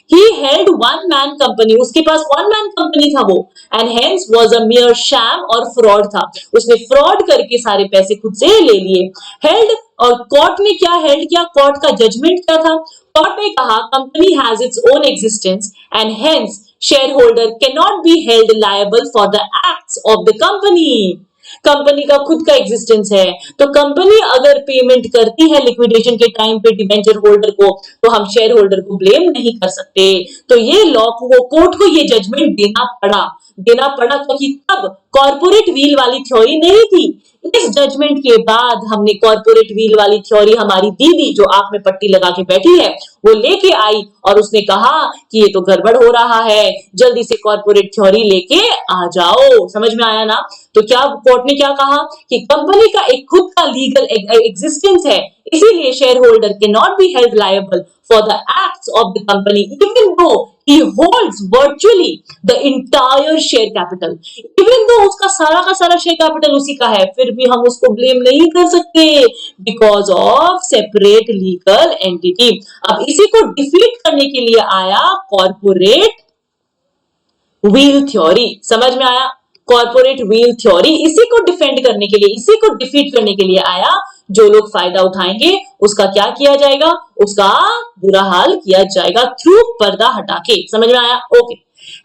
He held one man company, उसके पास one man company था वो, and hence was a mere sham और fraud था, उसने fraud करके सारे पैसे खुद से ले लिए। Held और कोर्ट ने क्या हेल्ड किया, कोर्ट का जजमेंट क्या था, कोर्ट ने कहा company has its own existence and hence shareholder can not be held liable for the acts of the company. Company का खुद का एग्जिस्टेंस है, तो कंपनी अगर पेमेंट करती है लिक्विडेशन के टाइम पे डिबेंचर होल्डर को, तो हम शेयर होल्डर को ब्लेम नहीं कर सकते। तो ये लॉ को कोर्ट को ये जजमेंट देना पड़ा क्योंकि तब कॉर्पोरेट व्हील वाली थ्योरी नहीं थी। इस जजमेंट के बाद हमने कॉर्पोरेट व्हील वाली थ्योरी हमारी दीदी जो आंख में पट्टी लगा के बैठी है वो लेके आई और उसने कहा कि ये तो गड़बड़ हो रहा है, जल्दी से कॉर्पोरेट थ्योरी लेके आ जाओ। समझ में आया ना? तो क्या कोर्ट ने क्या कहा कि कंपनी का एक खुद का लीगल एग्जिस्टेंस है, इसीलिए share holder can not be held liable for the acts of the company even though he holds virtually the entire share capital, even though उसका सारा का सारा शेयर कैपिटल उसी का है, फिर भी हम उसको ब्लेम नहीं कर सकते because of separate legal entity. अब इसी को डिफीट करने के लिए आया कॉर्पोरेट व्हील थ्योरी। समझ में आया? कॉर्पोरेट व्हील थ्योरी इसी को डिफेंड करने के लिए, इसी को डिफीट करने के लिए आया। जो लोग फायदा उठाएंगे उसका क्या किया जाएगा, उसका बुरा हाल किया जाएगा थ्रू पर्दा हटा के। समझ में आया? Okay.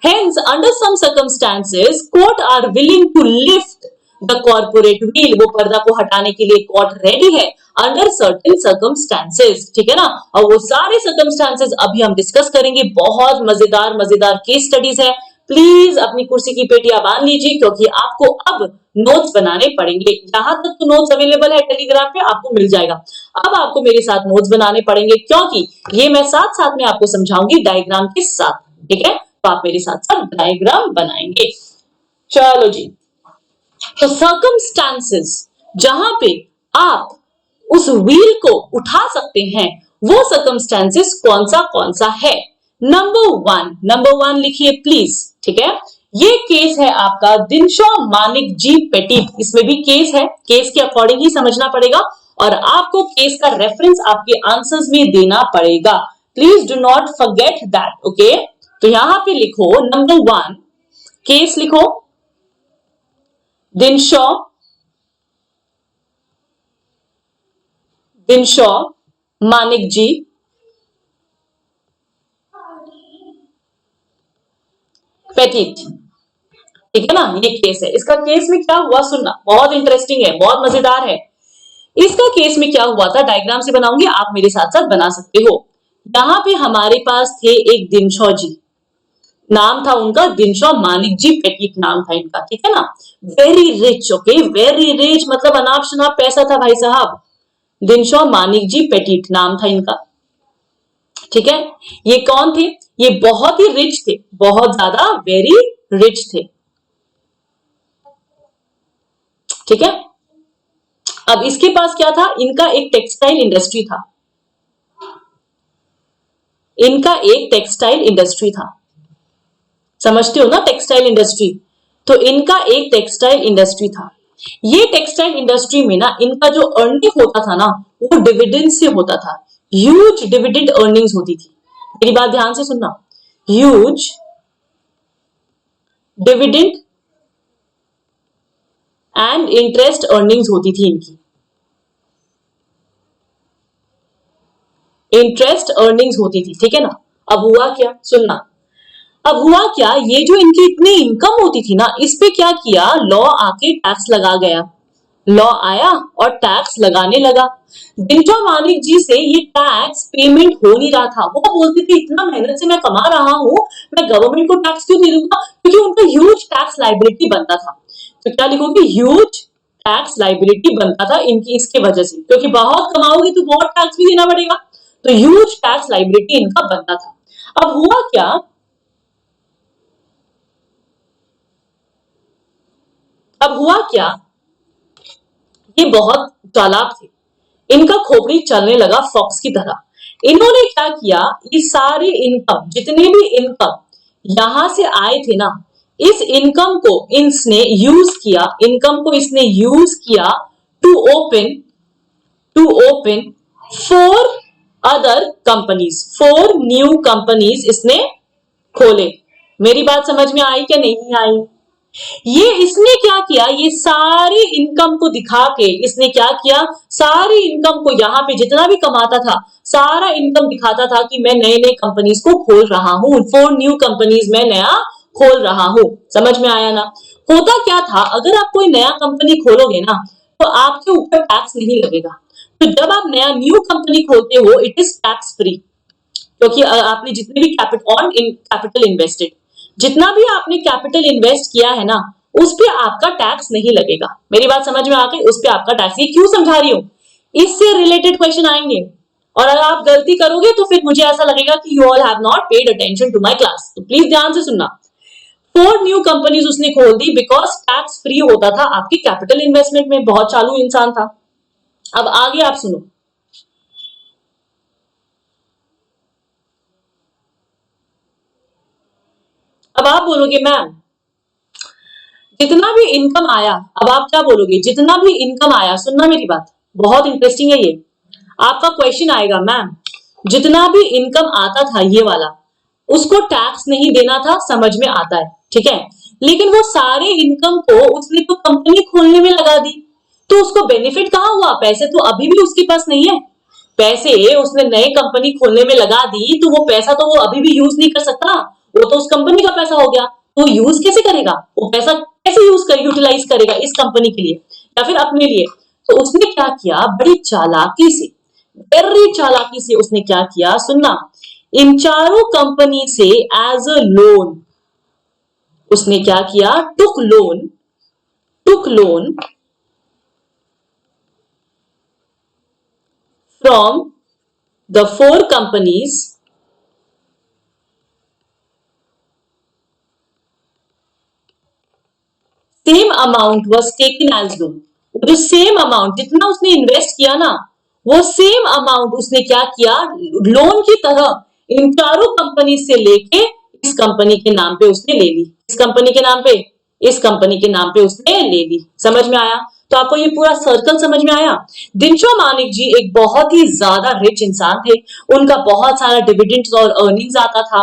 Hence under some circumstances court are willing to lift the corporate veil, वो पर्दा को हटाने के लिए कोर्ट रेडी है अंडर सर्टेन सर्कमस्टेंसेस। ठीक है ना? और वो सारे सर्कमस्टेंसेस अभी हम डिस्कस करेंगे। बहुत मजेदार मजेदार केस स्टडीज है। प्लीज अपनी कुर्सी की पेटियां बांध लीजिए क्योंकि आपको अब नोट्स बनाने पड़ेंगे। यहां तक तो नोट्स अवेलेबल है टेलीग्राम पे, आपको मिल जाएगा। अब आपको मेरे साथ नोट्स बनाने पड़ेंगे क्योंकि ये मैं साथ साथ में आपको समझाऊंगी डायग्राम के साथ। ठीक है? तो आप मेरे साथ साथ डायग्राम बनाएंगे। चलो जी। तो सर्कमस्टांसेस जहां पे आप उस व्हील को उठा सकते हैं वो सर्कमस्टांसेस कौन सा है? नंबर वन लिखिए प्लीज। ठीक है? ये केस है आपका दिनशॉ मानिक जी पेटिट। इसमें भी केस है, केस के अकॉर्डिंग ही समझना पड़ेगा और आपको केस का रेफरेंस आपके आंसर्स में देना पड़ेगा। Please do not forget that. Okay? तो यहां पे लिखो नंबर 1 केस लिखो दिनशॉ मानिक जी पेटिट। ठीक है ना? ये केस है। इसका केस में क्या हुआ सुनना, बहुत इंटरेस्टिंग है, बहुत मजेदार है। इसका केस में क्या हुआ था, डायग्राम से बनाऊंगी, आप मेरे साथ साथ बना सकते हो। यहां पे हमारे पास थे एक दिनशॉ जी, नाम था उनका दिनशॉ मानिक जी पेटिट नाम था इनका, ठीक है ना। Very rich, okay, very rich मतलब अनाप शनाप पैसा था भाई साहब। दिनशॉ मानिक जी पेटिट नाम था इनका, ठीक है। ये कौन थे, ये बहुत ही रिच थे, बहुत ज्यादा वेरी रिच थे, ठीक है। अब इसके पास क्या था, इनका एक टेक्सटाइल इंडस्ट्री था, इनका एक टेक्सटाइल इंडस्ट्री था, समझते हो ना टेक्सटाइल इंडस्ट्री। तो इनका एक टेक्सटाइल इंडस्ट्री था। ये टेक्सटाइल इंडस्ट्री में ना इनका जो अर्निंग होता था ना वो डिविडेंड से होता था, ह्यूज डिविडेंड अर्निंग्स होती थी। मेरी बात ध्यान से सुनना, huge dividend and interest earnings होती थी इनकी, इंटरेस्ट अर्निंग्स होती थी, ठीक है ना। अब हुआ क्या, सुनना, अब हुआ क्या, ये जो इनकी इतनी इनकम होती थी ना, इस पे क्या किया, लॉ आके टैक्स लगा गया, लॉ आया और टैक्स लगाने लगा। दिनशॉ मानिक जी से ये टैक्स पेमेंट हो नहीं रहा था। वो बोलते थे इतना मेहनत से मैं कमा रहा हूं, मैं गवर्नमेंट को टैक्स क्यों दे दूंगा, क्योंकि उनका ह्यूज टैक्स लाइबिलिटी बनता था। तो क्या लिखोगे, ह्यूज टैक्स लाइबिलिटी बनता था इनकी इसके वजह से, क्योंकि बहुत कमाओगे तो बहुत टैक्स भी देना पड़ेगा, तो ह्यूज टैक्स लाइबिलिटी इनका बनता था। अब हुआ क्या, अब हुआ क्या, ये बहुत चालाक थे, इनका खोपड़ी चलने लगा फॉक्स की तरह। इन्होंने क्या किया, ये सारे इनकम, जितने भी इनकम यहां से आए थे ना, इस इनकम को इसने यूज किया, इनकम को इसने यूज किया to open, to open 4 other companies, 4 new companies इसने खोले। मेरी बात समझ में आई क्या नहीं आई। ये इसने क्या किया, ये सारी इनकम को दिखा के इसने क्या किया, सारी इनकम को यहां पे जितना भी कमाता था सारा इनकम दिखाता था कि मैं नए नए कंपनीज को खोल रहा हूं, 4 न्यू कंपनीज में नया खोल रहा हूं। समझ में आया ना। होता क्या था, अगर आप कोई नया कंपनी खोलोगे ना तो आपके ऊपर टैक्स नहीं लगेगा। तो जब आप नया न्यू कंपनी खोलते हो इट इज टैक्स फ्री, क्योंकि आपने जितने भी कैपिटल इन्वेस्टेड, जितना भी आपने कैपिटल इन्वेस्ट किया है ना उस पे आपका टैक्स नहीं लगेगा। मेरी बात समझ में आ गई, उस पे आपका टैक्स, ये क्यों समझा रही हूं, इससे रिलेटेड क्वेश्चन आएंगे, और अगर आप गलती करोगे तो फिर मुझे ऐसा लगेगा कि you all have not paid attention to my class. तो प्लीज ध्यान से सुनना। 4 न्यू कंपनीज उसने खोल दी बिकॉज टैक्स फ्री होता था आपके कैपिटल इन्वेस्टमेंट में, बहुत चालू इंसान था। अब आगे आप सुनो, अब आप बोलोगे मैम जितना भी इनकम आया, अब आप क्या बोलोगे, जितना भी इनकम आया, सुनना मेरी बात, बहुत इंटरेस्टिंग है ये, आपका क्वेश्चन आएगा मैम जितना भी इनकम आता था ये वाला, उसको टैक्स नहीं देना था, समझ में आता है, ठीक है। लेकिन वो सारे इनकम को उसने तो कंपनी खोलने में लगा दी, तो उसको बेनिफिट कहां हुआ, पैसे तो अभी भी उसके पास नहीं है, पैसे उसने नए कंपनी खोलने में लगा दी तो वो पैसा तो वो अभी भी यूज नहीं कर सकता, वो तो उस कंपनी का पैसा हो गया, तो यूज कैसे करेगा, वो पैसा कैसे यूटिलाइज करेगा इस कंपनी के लिए या फिर अपने लिए। तो उसने क्या किया, बड़ी चालाकी से, वेरी चालाकी से उसने क्या किया, सुनना, इन चारों कंपनी से एज अ लोन उसने क्या किया, took loan, took loan from the 4 companies same amount was taken as loan। जो सेम अमाउंट जितना उसने इन्वेस्ट किया ना वो सेम अमाउंट उसने क्या किया, लोन की तरह इन चारों कंपनी से लेके इस कंपनी के नाम पे उसने ले ली, इस कंपनी के नाम पे, इस कंपनी के नाम पे उसने ले ली। समझ में आया, तो आपको ये पूरा सर्कल समझ में आया। दिनशॉ मानिक जी एक बहुत ही ज्यादा रिच इंसान थे, उनका बहुत सारा डिविडेंड्स और अर्निंग्स आता था,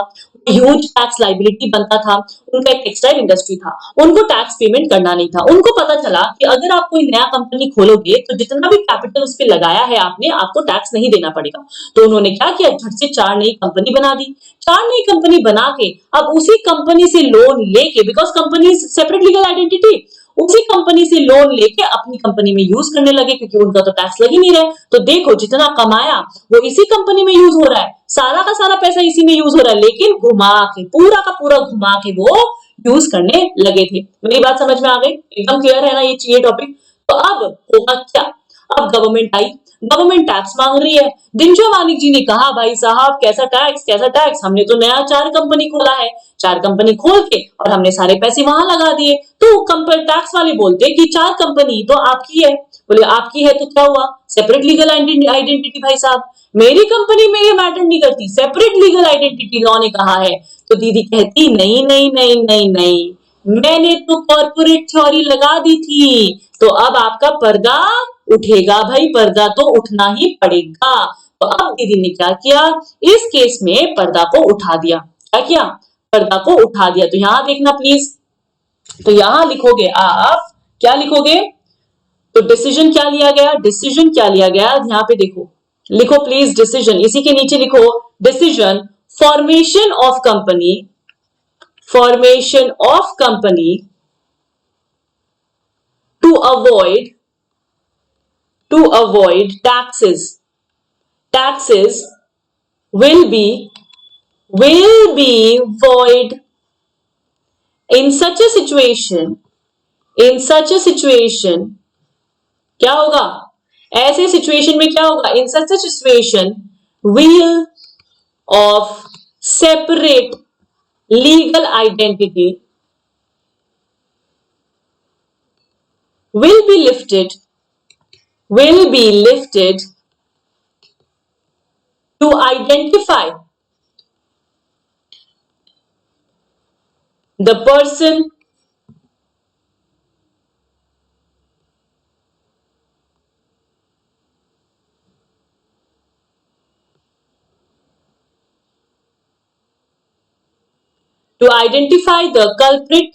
ह्यूज टैक्स लाइबिलिटी बनता था, उनका एक टेक्सटाइल इंडस्ट्री था, उनको टैक्स पेमेंट करना नहीं था। उनको पता चला कि अगर आप कोई नया कंपनी खोलोगे तो जितना भी कैपिटल उस पर लगाया है आपने, आपको टैक्स नहीं देना पड़ेगा। तो उन्होंने क्या किया, झट से 4 नई कंपनी बना दी, 4 नई कंपनी बना के अब उसी कंपनी से लोन लेके, because company separate legal identity, उसी कंपनी से लोन लेके अपनी कंपनी में यूज करने लगे, क्योंकि उनका तो टैक्स लग ही नहीं रहा है। तो देखो जितना कमाया वो इसी कंपनी में यूज हो रहा है, सारा का सारा पैसा इसी में यूज हो रहा है, लेकिन घुमा के पूरा का पूरा घुमा के वो यूज करने लगे थे। मेरी बात समझ में आ गई? एकदम क्लियर है ना ये टॉपिक? तो अब होगा क्या? अब गवर्नमेंट आई, गवर्नमेंट टैक्स मांग रही है। दिनशो वानिक जी ने कहा भाई साहब कैसा टैक्स, कैसा टैक्स, हमने तो नया 4 कंपनी खोला है, 4 कंपनी खोल के और हमने सारे पैसे वहां लगा दिए। तो कंपनी टैक्स वाले बोलते कि 4 कंपनी तो आपकी है। बोले आपकी है तो क्या हुआ, सेपरेट लीगल आइडेंटिटी भाई साहब, मेरी कंपनी में ये मैटर नहीं करती, सेपरेट लीगल आइडेंटिटी लॉ ने कहा है। तो दीदी कहती नहीं नहीं नहीं नहीं नहीं, मैंने तो कॉर्पोरेट थ्योरी लगा दी थी, तो अब आपका पर्दा उठेगा भाई, पर्दा तो उठना ही पड़ेगा। तो अब दीदी ने क्या किया, इस केस में पर्दा को उठा दिया। क्या किया? पर्दा को उठा दिया। तो यहां देखना प्लीज, तो यहां लिखोगे आप, क्या लिखोगे? तो डिसीजन क्या लिया गया, डिसीजन क्या लिया गया, यहां पे देखो, लिखो प्लीज डिसीजन, इसी के नीचे लिखो decision, formation of company, formation of company to avoid taxes will be void in such a situation क्या होगा, ऐसे सिचुएशन में क्या होगा, in such situation will of separate legal identity will be lifted to identify the person to identify the culprit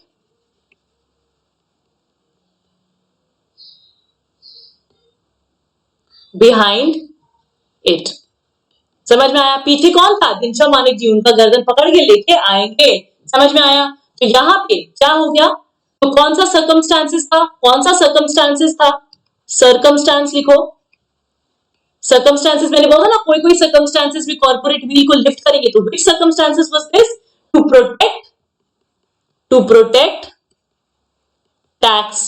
behind it। समझ में आया? पीछे कौन था? दिनशा मानिक जी, उनका गर्दन पकड़ के लेके आएंगे। समझ में आया? तो यहाँ पे क्या हो गया, तो कौन सा सर्कमस्टांसेस था, कौन सा सर्कमस्टांसेस था, सर्कमस्टांस लिखो। सर्कमस्टांसेस मैंने बोला ना, कोई कोई सर्कमस्टांसेस भी कॉर्पोरेट व्हील को लिफ्ट करेंगे, तो which circumstances was this? To protect tax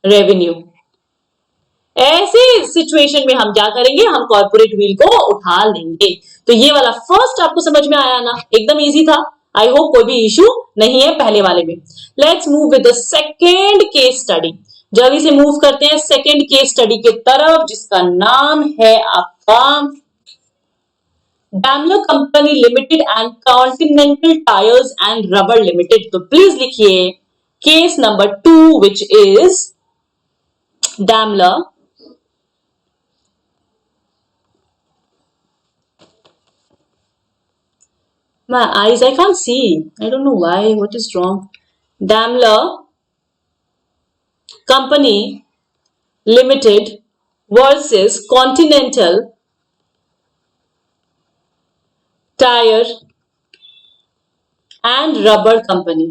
revenue. ऐसे सिचुएशन में हम क्या करेंगे, हम कॉर्पोरेट व्हील को उठा लेंगे। तो ये वाला फर्स्ट आपको समझ में आया ना, एकदम इजी था। आई होप कोई भी इशू नहीं है पहले वाले में। Let's move with the second case study. जल्दी से मूव करते हैं सेकेंड केस स्टडी के तरफ, जिसका नाम है आपका Daimler Company Limited and Continental Tires and Rubber Limited। तो प्लीज लिखिए case number 2 which is Daimler My eyes, I can't see. I don't know why. What is wrong? Daimler Company Limited versus Continental Tire and Rubber Company।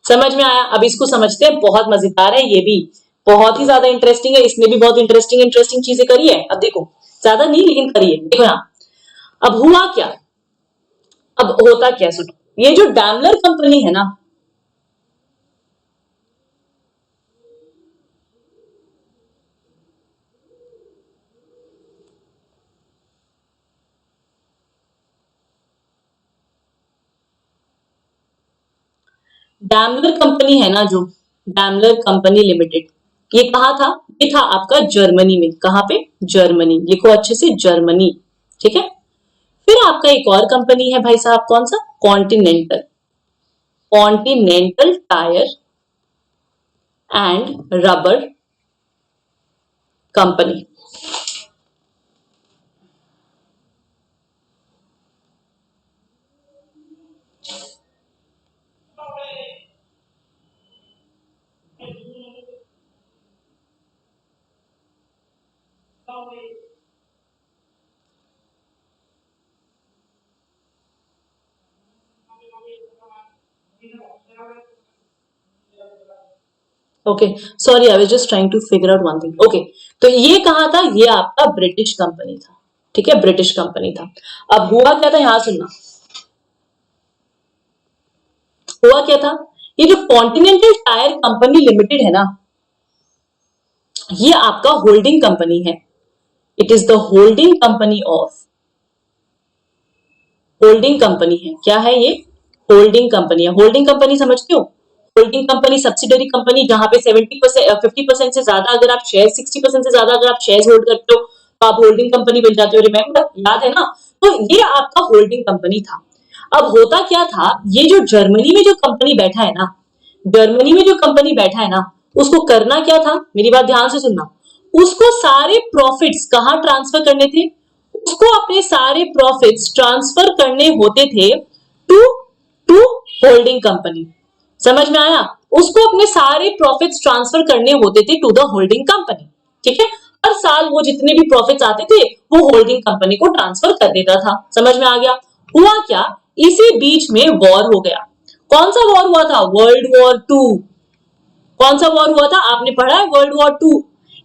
समझ में आया? अब इसको समझते हैं, बहुत मजेदार है ये भी, बहुत ही ज्यादा इंटरेस्टिंग है। इसने भी बहुत इंटरेस्टिंग चीजें करी है। अब देखो, ज्यादा नहीं लेकिन करी है। देखो यहाँ, अब हुआ क्या, अब होता क्या, सुनो। ये जो डैमलर कंपनी है ना, डैमलर कंपनी है ना, जो डैमलर कंपनी लिमिटेड, ये कहा था? ये था आपका जर्मनी में। कहां पे? जर्मनी। लिखो अच्छे से, जर्मनी। ठीक है। फिर आपका एक और कंपनी है भाई साहब, कौन सा? Continental, Continental tyre and rubber company. Okay, sorry, I was just trying to figure out one thing. Okay, तो ये कहा था, ये आपका ब्रिटिश कंपनी था, ठीक है, ब्रिटिश कंपनी था। अब हुआ क्या था, यहां सुनना, हुआ क्या था, ये जो कॉन्टिनेंटल टायर कंपनी लिमिटेड है ना, ये आपका होल्डिंग कंपनी है। It is the holding company of, holding company है, क्या है ये, होल्डिंग कंपनी है। होल्डिंग कंपनी समझते हो, होल्डिंग कंपनी सब्सिडरी कंपनी, जहां पे 70% 50% से ज्यादा अगर आप शेयर, 60% से ज्यादा अगर आप शेयर होल्ड करते हो तो आप होल्डिंग कंपनी बन जाते हो। रिमेम्बर, याद है ना। तो ये आपका होल्डिंग कंपनी था। अब होता क्या था, ये जो जर्मनी में जो कंपनी बैठा है ना, जर्मनी में जो कंपनी बैठा है ना, उसको करना क्या था, मेरी बात ध्यान से सुनना, उसको सारे प्रॉफिट्स कहां ट्रांसफर करने थे, उसको अपने सारे प्रॉफिट्स ट्रांसफर करने होते थे टू टू होल्डिंग कंपनी। समझ में आया, उसको अपने सारे प्रॉफिट्स ट्रांसफर करने होते थे टू द होल्डिंग कंपनी, ठीक है। हर साल वो जितने भी प्रॉफिट्स आते थे वो होल्डिंग कंपनी को ट्रांसफर कर देता था। समझ में आ गया। हुआ क्या, इसी बीच में वॉर हो गया। कौन सा वॉर हुआ था, वर्ल्ड वॉर 2। कौन सा वॉर हुआ था, आपने पढ़ा है, वर्ल्ड वॉर 2।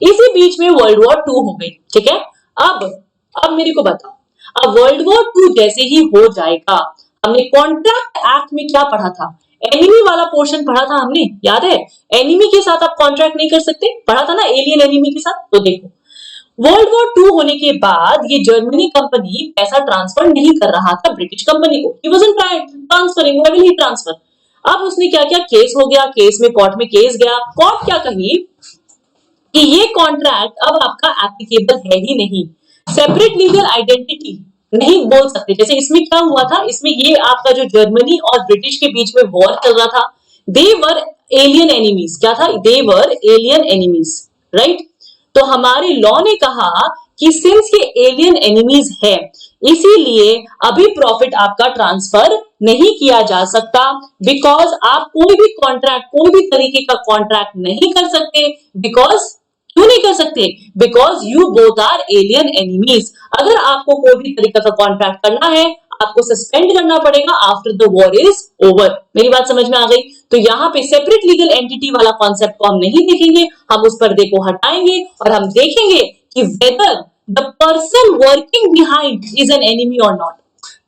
इसी बीच में वर्ल्ड वॉर 2 हो गई, ठीक है। अब अब मेरे को बताओ, अब वर्ल्ड वॉर 2 जैसे ही हो जाएगा, हमने कॉन्ट्रैक्ट एक्ट में क्या पढ़ा था, एनिमी वाला पोर्शन पढ़ा था हमने, याद है। एनिमी के साथ आप कॉन्ट्रैक्ट नहीं कर सकते, पढ़ा था ना, एलियन एनिमी के साथ। तो देखो, वर्ल्ड वॉर 2 होने के बाद ये जर्मनी कंपनी पैसा ट्रांसफर नहीं कर रहा था ब्रिटिश कंपनी को, he wasn't transferring, why will he transfer. अब उसने क्या किया, केस हो गया, केस में कोर्ट में केस गया, कोर्ट क्या कही कि ये कॉन्ट्रैक्ट अब आपका एप्लीकेबल है ही नहीं, सेपरेट लीगल आइडेंटिटी नहीं बोल सकते। जैसे इसमें क्या हुआ था, इसमें ये आपका जो जर्मनी और ब्रिटिश के बीच में वॉर चल रहा था, दे वर एलियन एनिमीज, क्या था, दे वर एलियन एनिमीज, राइट। तो हमारे लॉ ने कहा कि सिंस ये एलियन एनिमीज है, इसीलिए अभी प्रॉफिट आपका ट्रांसफर नहीं किया जा सकता, बिकॉज आप कोई भी कॉन्ट्रैक्ट, कोई भी तरीके का कॉन्ट्रैक्ट नहीं कर सकते। बिकॉज, क्यों नहीं कर सकते, because you both are alien enemies. अगर आपको कोई भी तरीका का कॉन्ट्रैक्ट करना है, आपको सस्पेंड करना पड़ेगा after the war is over. मेरी बात समझ में आ गई। तो यहाँ पे सेपरेट लीगल एंटिटी वाला कॉन्सेप्ट को हम नहीं देखेंगे, हम उस पर्दे को हटाएंगे और हम देखेंगे कि whether the person working behind is an enemy और नॉट।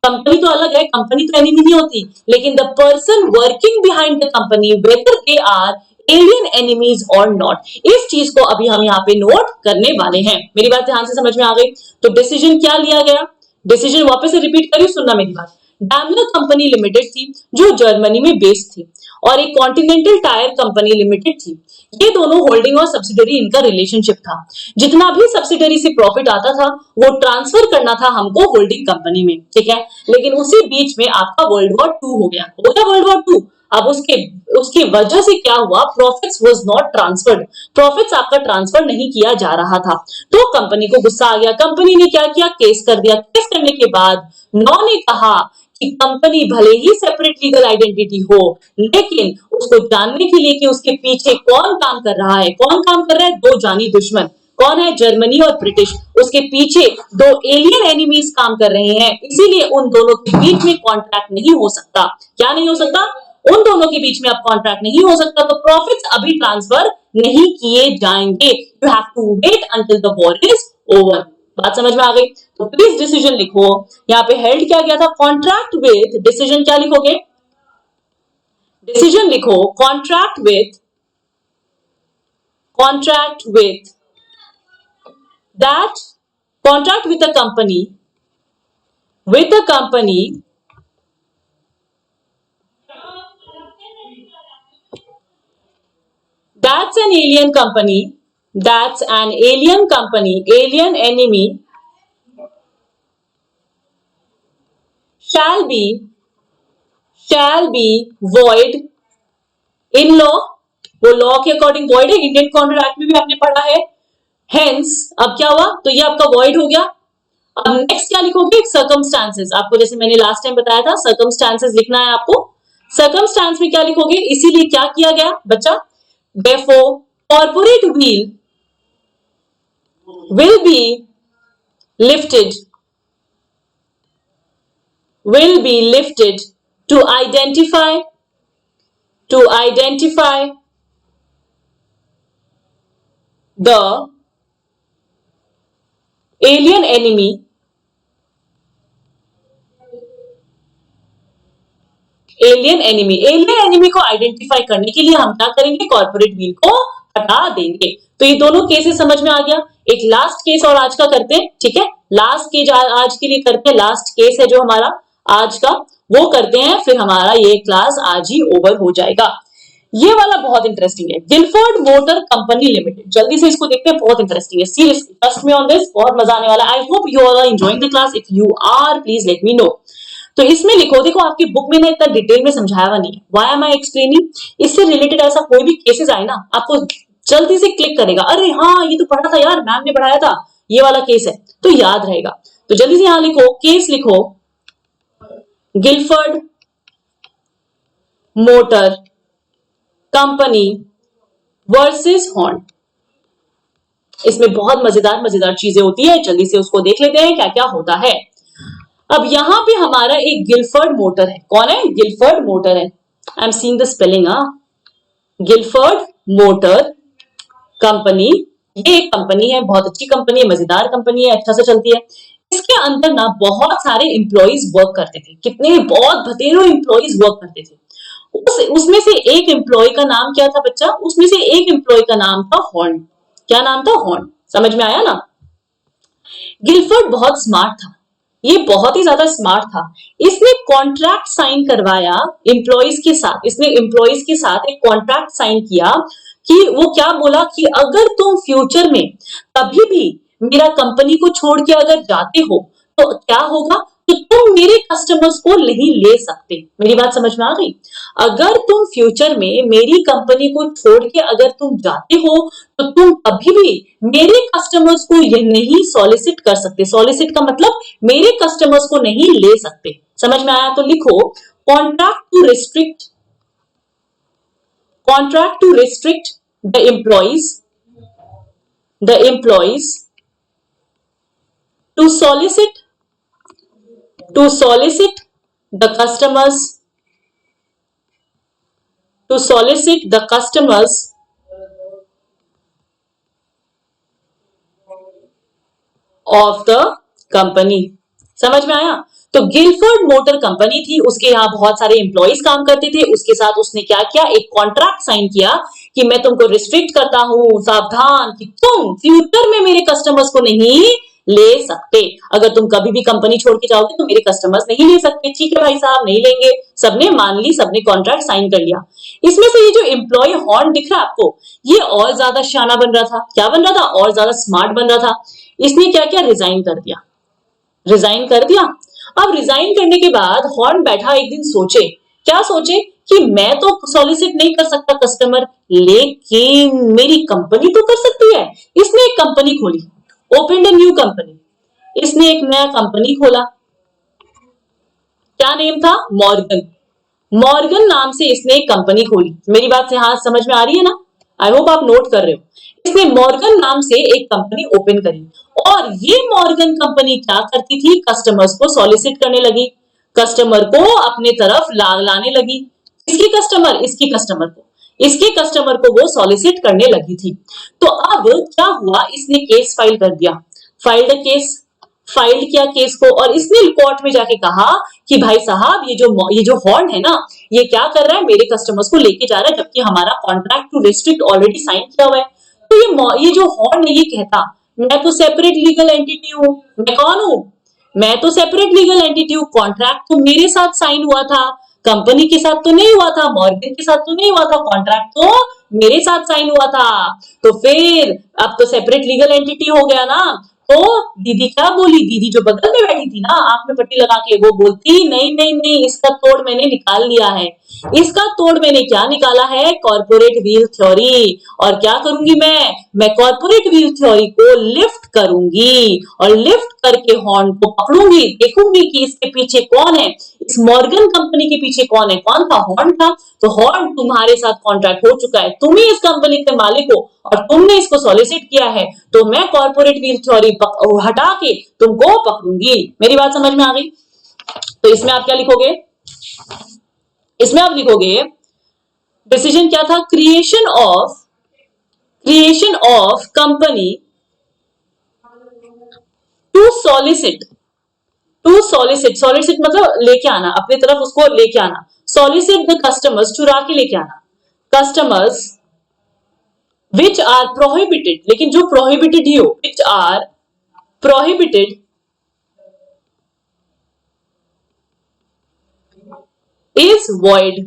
कंपनी तो अलग है, कंपनी तो एनिमी नहीं होती, लेकिन the person working behind the company, whether they are alien enemies और नॉट, इस चीज को अभी हम यहाँ पे नोट करने वाले हैं। मेरी बात ध्यान से समझ में आ गई। तो डिसीजन क्या लिया गया, डिसीजन वापस से रिपीट करिए, सुनना मेरी बात। डैमलर कंपनी लिमिटेड थी जो जर्मनी में बेस्ड थी, और एक कॉन्टिनेंटल टायर कंपनी लिमिटेड थी। ये दोनों होल्डिंग और सब्सिडरी, इनका रिलेशनशिप था। जितना भी सब्सिडरी से प्रॉफिट आता था वो ट्रांसफर करना था हमको होल्डिंग कंपनी में, ठीक है। लेकिन उसी बीच में आपका वर्ल्ड वॉर 2 हो गया, वर्ल्ड वॉर 2। अब उसके उसकी वजह से क्या हुआ, profits was not transferred, profits आपका ट्रांसफर नहीं किया जा रहा था। तो कंपनी को गुस्सा आ गया, कंपनी ने क्या किया, केस कर दिया। केस करने के बाद लॉ ने कहा कि कंपनी भले ही सेपरेट लीगल आइडेंटिटी हो, लेकिन उसको जानने के लिए कि उसके पीछे कौन काम कर रहा है, कौन काम कर रहा है, दो जानी दुश्मन, कौन है, जर्मनी और ब्रिटिश, उसके पीछे दो एलियन एनिमीज काम कर रहे हैं, इसीलिए उन दोनों के बीच में कॉन्ट्रैक्ट नहीं हो सकता। क्या नहीं हो सकता, उन दोनों के बीच में अब कॉन्ट्रैक्ट नहीं हो सकता, तो प्रॉफिट्स अभी ट्रांसफर नहीं किए जाएंगे। You have to wait until the war is over. बात समझ में आ गई। तो प्लीज डिसीजन लिखो, यहाँ पे हेल्ड क्या गया था, कॉन्ट्रैक्ट विथ, डिसीजन क्या लिखोगे, डिसीजन लिखो, contract with that, contract with a company that's an alien company, that's an alien company, alien enemy shall be void in law, वो लॉ के अकॉर्डिंग void है, इंडियन कॉन्ट्रैक्ट में भी आपने पढ़ा है। हेंस अब क्या हुआ, तो ये आपका void हो गया। अब नेक्स्ट क्या लिखोगे, सर्कमस्टांसेस, आपको जैसे मैंने लास्ट टाइम बताया था सर्कमस्टांसेस लिखना है आपको। सर्कमस्टांस में क्या लिखोगे, इसीलिए क्या किया गया बच्चा, therefore corporate will be lifted, to identify the alien enemy को आइडेंटिफाई करने के लिए हम क्या करेंगे, कॉर्पोरेट व्हील को हटा देंगे। तो ये दोनों केसेस समझ में आ गया। एक लास्ट केस और आज का करते हैं, ठीक है, लास्ट केस आज के लिए करते हैं, लास्ट केस है जो हमारा आज का, वो करते हैं, फिर हमारा ये क्लास आज ही ओवर हो जाएगा। ये वाला बहुत इंटरेस्टिंग है, गिलफोर्ड मोटर कंपनी लिमिटेड। जल्दी से इसको देखते हैं, बहुत इंटरेस्टिंग है, seriously trust me on this, बहुत मजा आने वाला है। I hope you are enjoying the class, if you are please let me know. तो इसमें लिखो, देखो आपकी बुक में ना इतना डिटेल में समझाया हुआ नहीं है, व्हाई एम आई एक्सप्लेनिंग, इससे रिलेटेड ऐसा कोई भी केसेस आए ना, आपको जल्दी से क्लिक करेगा, अरे हाँ ये तो पढ़ा था यार, मैम ने पढ़ाया था, ये वाला केस है, तो याद रहेगा। तो जल्दी से यहां लिखो, केस लिखो, Gilford motor company versus Horne. इसमें बहुत मजेदार मजेदार चीजें होती है, जल्दी से उसको देख लेते हैं क्या क्या होता है। अब यहां पे हमारा एक गिलफोर्ड मोटर है, कौन है, गिलफोर्ड मोटर है, I am seeing the spelling, Gilford motor company, ये एक कंपनी है, बहुत अच्छी कंपनी है, मजेदार कंपनी है, अच्छा से चलती है। इसके अंदर ना बहुत सारे एम्प्लॉइज वर्क करते थे, कितने, बहुत भतेरों एम्प्लॉइज वर्क करते थे। उसमें से एक एम्प्लॉय का नाम क्या था बच्चा, उसमें से एक एम्प्लॉय का नाम था हॉर्न। क्या नाम था, हॉर्न। समझ में आया ना। गिलफोर्ड बहुत स्मार्ट था, ये बहुत ही ज्यादा स्मार्ट था। इसने कॉन्ट्रैक्ट साइन करवाया एम्प्लॉइज के साथ, इसने एम्प्लॉइज के साथ एक कॉन्ट्रैक्ट साइन किया कि वो क्या बोला कि अगर तुम फ्यूचर में कभी भी मेरा कंपनी को छोड़ के अगर जाते हो तो क्या होगा, तो तुम मेरे कस्टमर्स को नहीं ले सकते। मेरी बात समझ में आ गई। अगर तुम फ्यूचर में मेरी कंपनी को छोड़ के अगर तुम जाते हो तो तुम कभी भी मेरे कस्टमर्स को ये नहीं सॉलिसिट कर सकते। सॉलिसिट का मतलब मेरे कस्टमर्स को नहीं ले सकते। समझ में आया। तो लिखो, contract to restrict the employees to solicit the customers of the company। समझ में आया। तो गिलफोर्ड मोटर कंपनी थी, उसके यहाँ बहुत सारे एम्प्लॉइज काम करते थे, उसके साथ उसने क्या किया, एक कॉन्ट्रैक्ट साइन किया कि मैं तुमको रिस्ट्रिक्ट करता हूं, सावधान, कि तुम फ्यूचर में मेरे कस्टमर्स को नहीं ले सकते। अगर तुम कभी भी कंपनी छोड़ के जाओगे तो मेरे कस्टमर्स नहीं ले सकते। ठीक है भाई साहब, नहीं लेंगे। सबने मान ली, सबने कॉन्ट्रैक्ट साइन कर लिया। इसमें से ये जो एम्प्लॉय हॉर्न दिख रहा है आपको, ये और ज्यादा शाना बन रहा था। क्या बन रहा था, और ज्यादा स्मार्ट बन रहा था। इसने क्या किया, रिजाइन कर दिया। अब रिजाइन करने के बाद हॉर्न बैठा एक दिन सोचे, क्या सोचे कि मैं तो सॉलिसिट नहीं कर सकता कस्टमर, लेकिन मेरी कंपनी तो कर सकती है। इसने एक कंपनी खोली, ओपनड अ न्यू कंपनी। इसने एक नया कंपनी खोला। क्या नेम था, मॉर्गन नाम से इसने एक कंपनी खोली। मेरी बात से हाथ समझ में आ रही है ना। आई होप आप नोट कर रहे हो। इसने मॉर्गन नाम से एक कंपनी ओपन करी और ये मॉर्गन कंपनी क्या करती थी, कस्टमर्स को सॉलिसिट करने लगी, कस्टमर को अपने तरफ लाने लगी। इसके कस्टमर को वो सॉलिसिट करने लगी थी। तो अब क्या हुआ, इसने केस फाइल कर दिया, फाइल्ड किया केस को, और इसने कोर्ट में जाके कहा कि भाई साहब ये जो हॉर्न है ना, ये क्या कर रहा है, मेरे कस्टमर्स को लेके जा रहा है, जबकि हमारा contract to restrict already sign किया हुआ है। तो ये जो हॉर्न है ये कहता, मैं तो सेपरेट लीगल एंटिटी हूँ। मैं कौन हूँ, मैं तो सेपरेट लीगल एंटिटी हूँ। कॉन्ट्रैक्ट तो मेरे साथ साइन हुआ था, कंपनी के साथ तो नहीं हुआ था, मॉर्गन के साथ तो नहीं हुआ था, कॉन्ट्रैक्ट तो मेरे साथ साइन हुआ था। तो फिर अब तो सेपरेट लीगल एंटिटी हो गया ना। तो दीदी क्या बोली, दीदी जो बगल में बैठी थी ना आंख में पट्टी लगा के, वो बोलती नहीं नहीं नहीं, इसका तोड़ मैंने निकाल लिया है। इसका तोड़ मैंने क्या निकाला है, कॉर्पोरेट व्हील थ्योरी। और क्या करूंगी मैं कॉर्पोरेट व्हील थ्योरी को लिफ्ट करूंगी और लिफ्ट करके हॉर्न को पकड़ूंगी, देखूंगी कि इसके पीछे कौन है, इस मॉर्गन कंपनी के पीछे कौन है। कौन था, हॉर्न था। तो हॉर्न तुम्हारे साथ कॉन्ट्रैक्ट हो चुका है, तुम ही इस कंपनी के मालिक हो और तुमने इसको सॉलिसिट किया है, तो मैं कॉर्पोरेट व्हील थ्योरी हटा के तुमको पकड़ूंगी। मेरी बात समझ में आ गई। तो इसमें आप क्या लिखोगे, इसमें आप लिखोगे डिसीजन क्या था, creation creation of company to solicit solicit मतलब लेके आना, अपनी तरफ उसको लेके आना, solicit the customers, चुरा के लेके आना, customers which are prohibited, लेकिन जो prohibited ही हो, which are prohibited is void,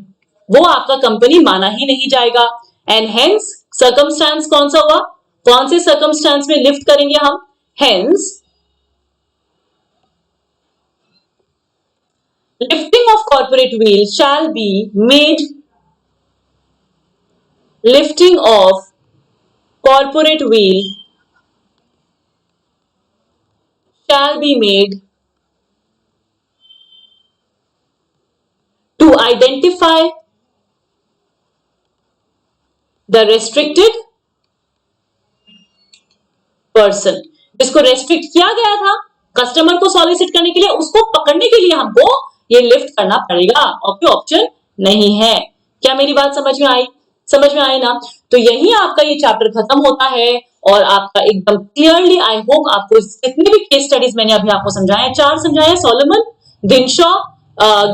वो आपका कंपनी माना ही नहीं जाएगा। एंड हेंस सर्कमस्टांस कौन सा हुआ, कौन से सर्कमस्टांस में लिफ्ट करेंगे हम, hence lifting of corporate wheel shall be made, lifting of corporate wheel shall be made to identify the restricted person, जिसको रेस्ट्रिक्ट किया गया था कस्टमर को सॉलिसिट करने के लिए, उसको पकड़ने के लिए हमको ये लिफ्ट करना पड़ेगा, और कोई ऑप्शन नहीं है। क्या मेरी बात समझ में आई, समझ में आई ना? तो यही आपका ये चैप्टर खत्म होता है और आपका एकदम क्लियरली, आई होप आपको जितने भी केस स्टडीज मैंने अभी आपको समझाए, 4 समझाए, सोलोमन, दिनशॉ,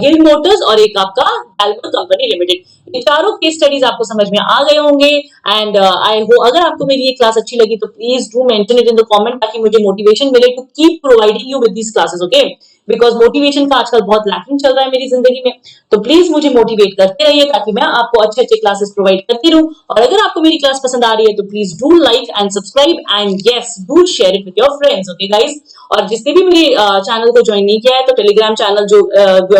गिल मोटर्स और एक आपका डाल्मर कंपनी लिमिटेड, ये चारों केस स्टडीज आपको समझ में आ गए होंगे। एंड आई होप अगर आपको मेरी ये क्लास अच्छी लगी तो please do mention it in the comment, ताकि मुझे मोटिवेशन मिले to keep providing you with this classes, okay? Because motivation का आजकल बहुत लैकिंग चल रहा है मेरी जिंदगी में, तो प्लीज मुझे मोटिवेट करते रहिए ताकि मैं आपको अच्छे अच्छे क्लासेस प्रोवाइड करती रहूं। और अगर आपको मेरी क्लास पसंद आ रही है तो please do like and subscribe and yes do share it with your friends, okay guys? और जिसने भी मेरे चैनल को ज्वाइन नहीं किया है तो टेलीग्राम चैनल जो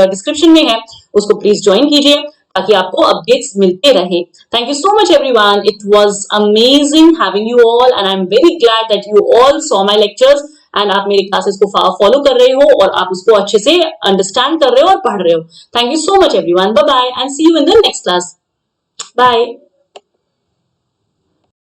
डिस्क्रिप्शन में है उसको प्लीज ज्वाइन कीजिए ताकि आपको अपडेट्स मिलते रहे। Thank you so much everyone, it was amazing having you all and I am very glad that you all saw my lectures and आप मेरी क्लासेस को फॉलो कर रहे हो और आप उसको अच्छे से अंडरस्टैंड कर रहे हो और पढ़ रहे हो। Thank you so much everyone, bye bye and see you in the next class, bye.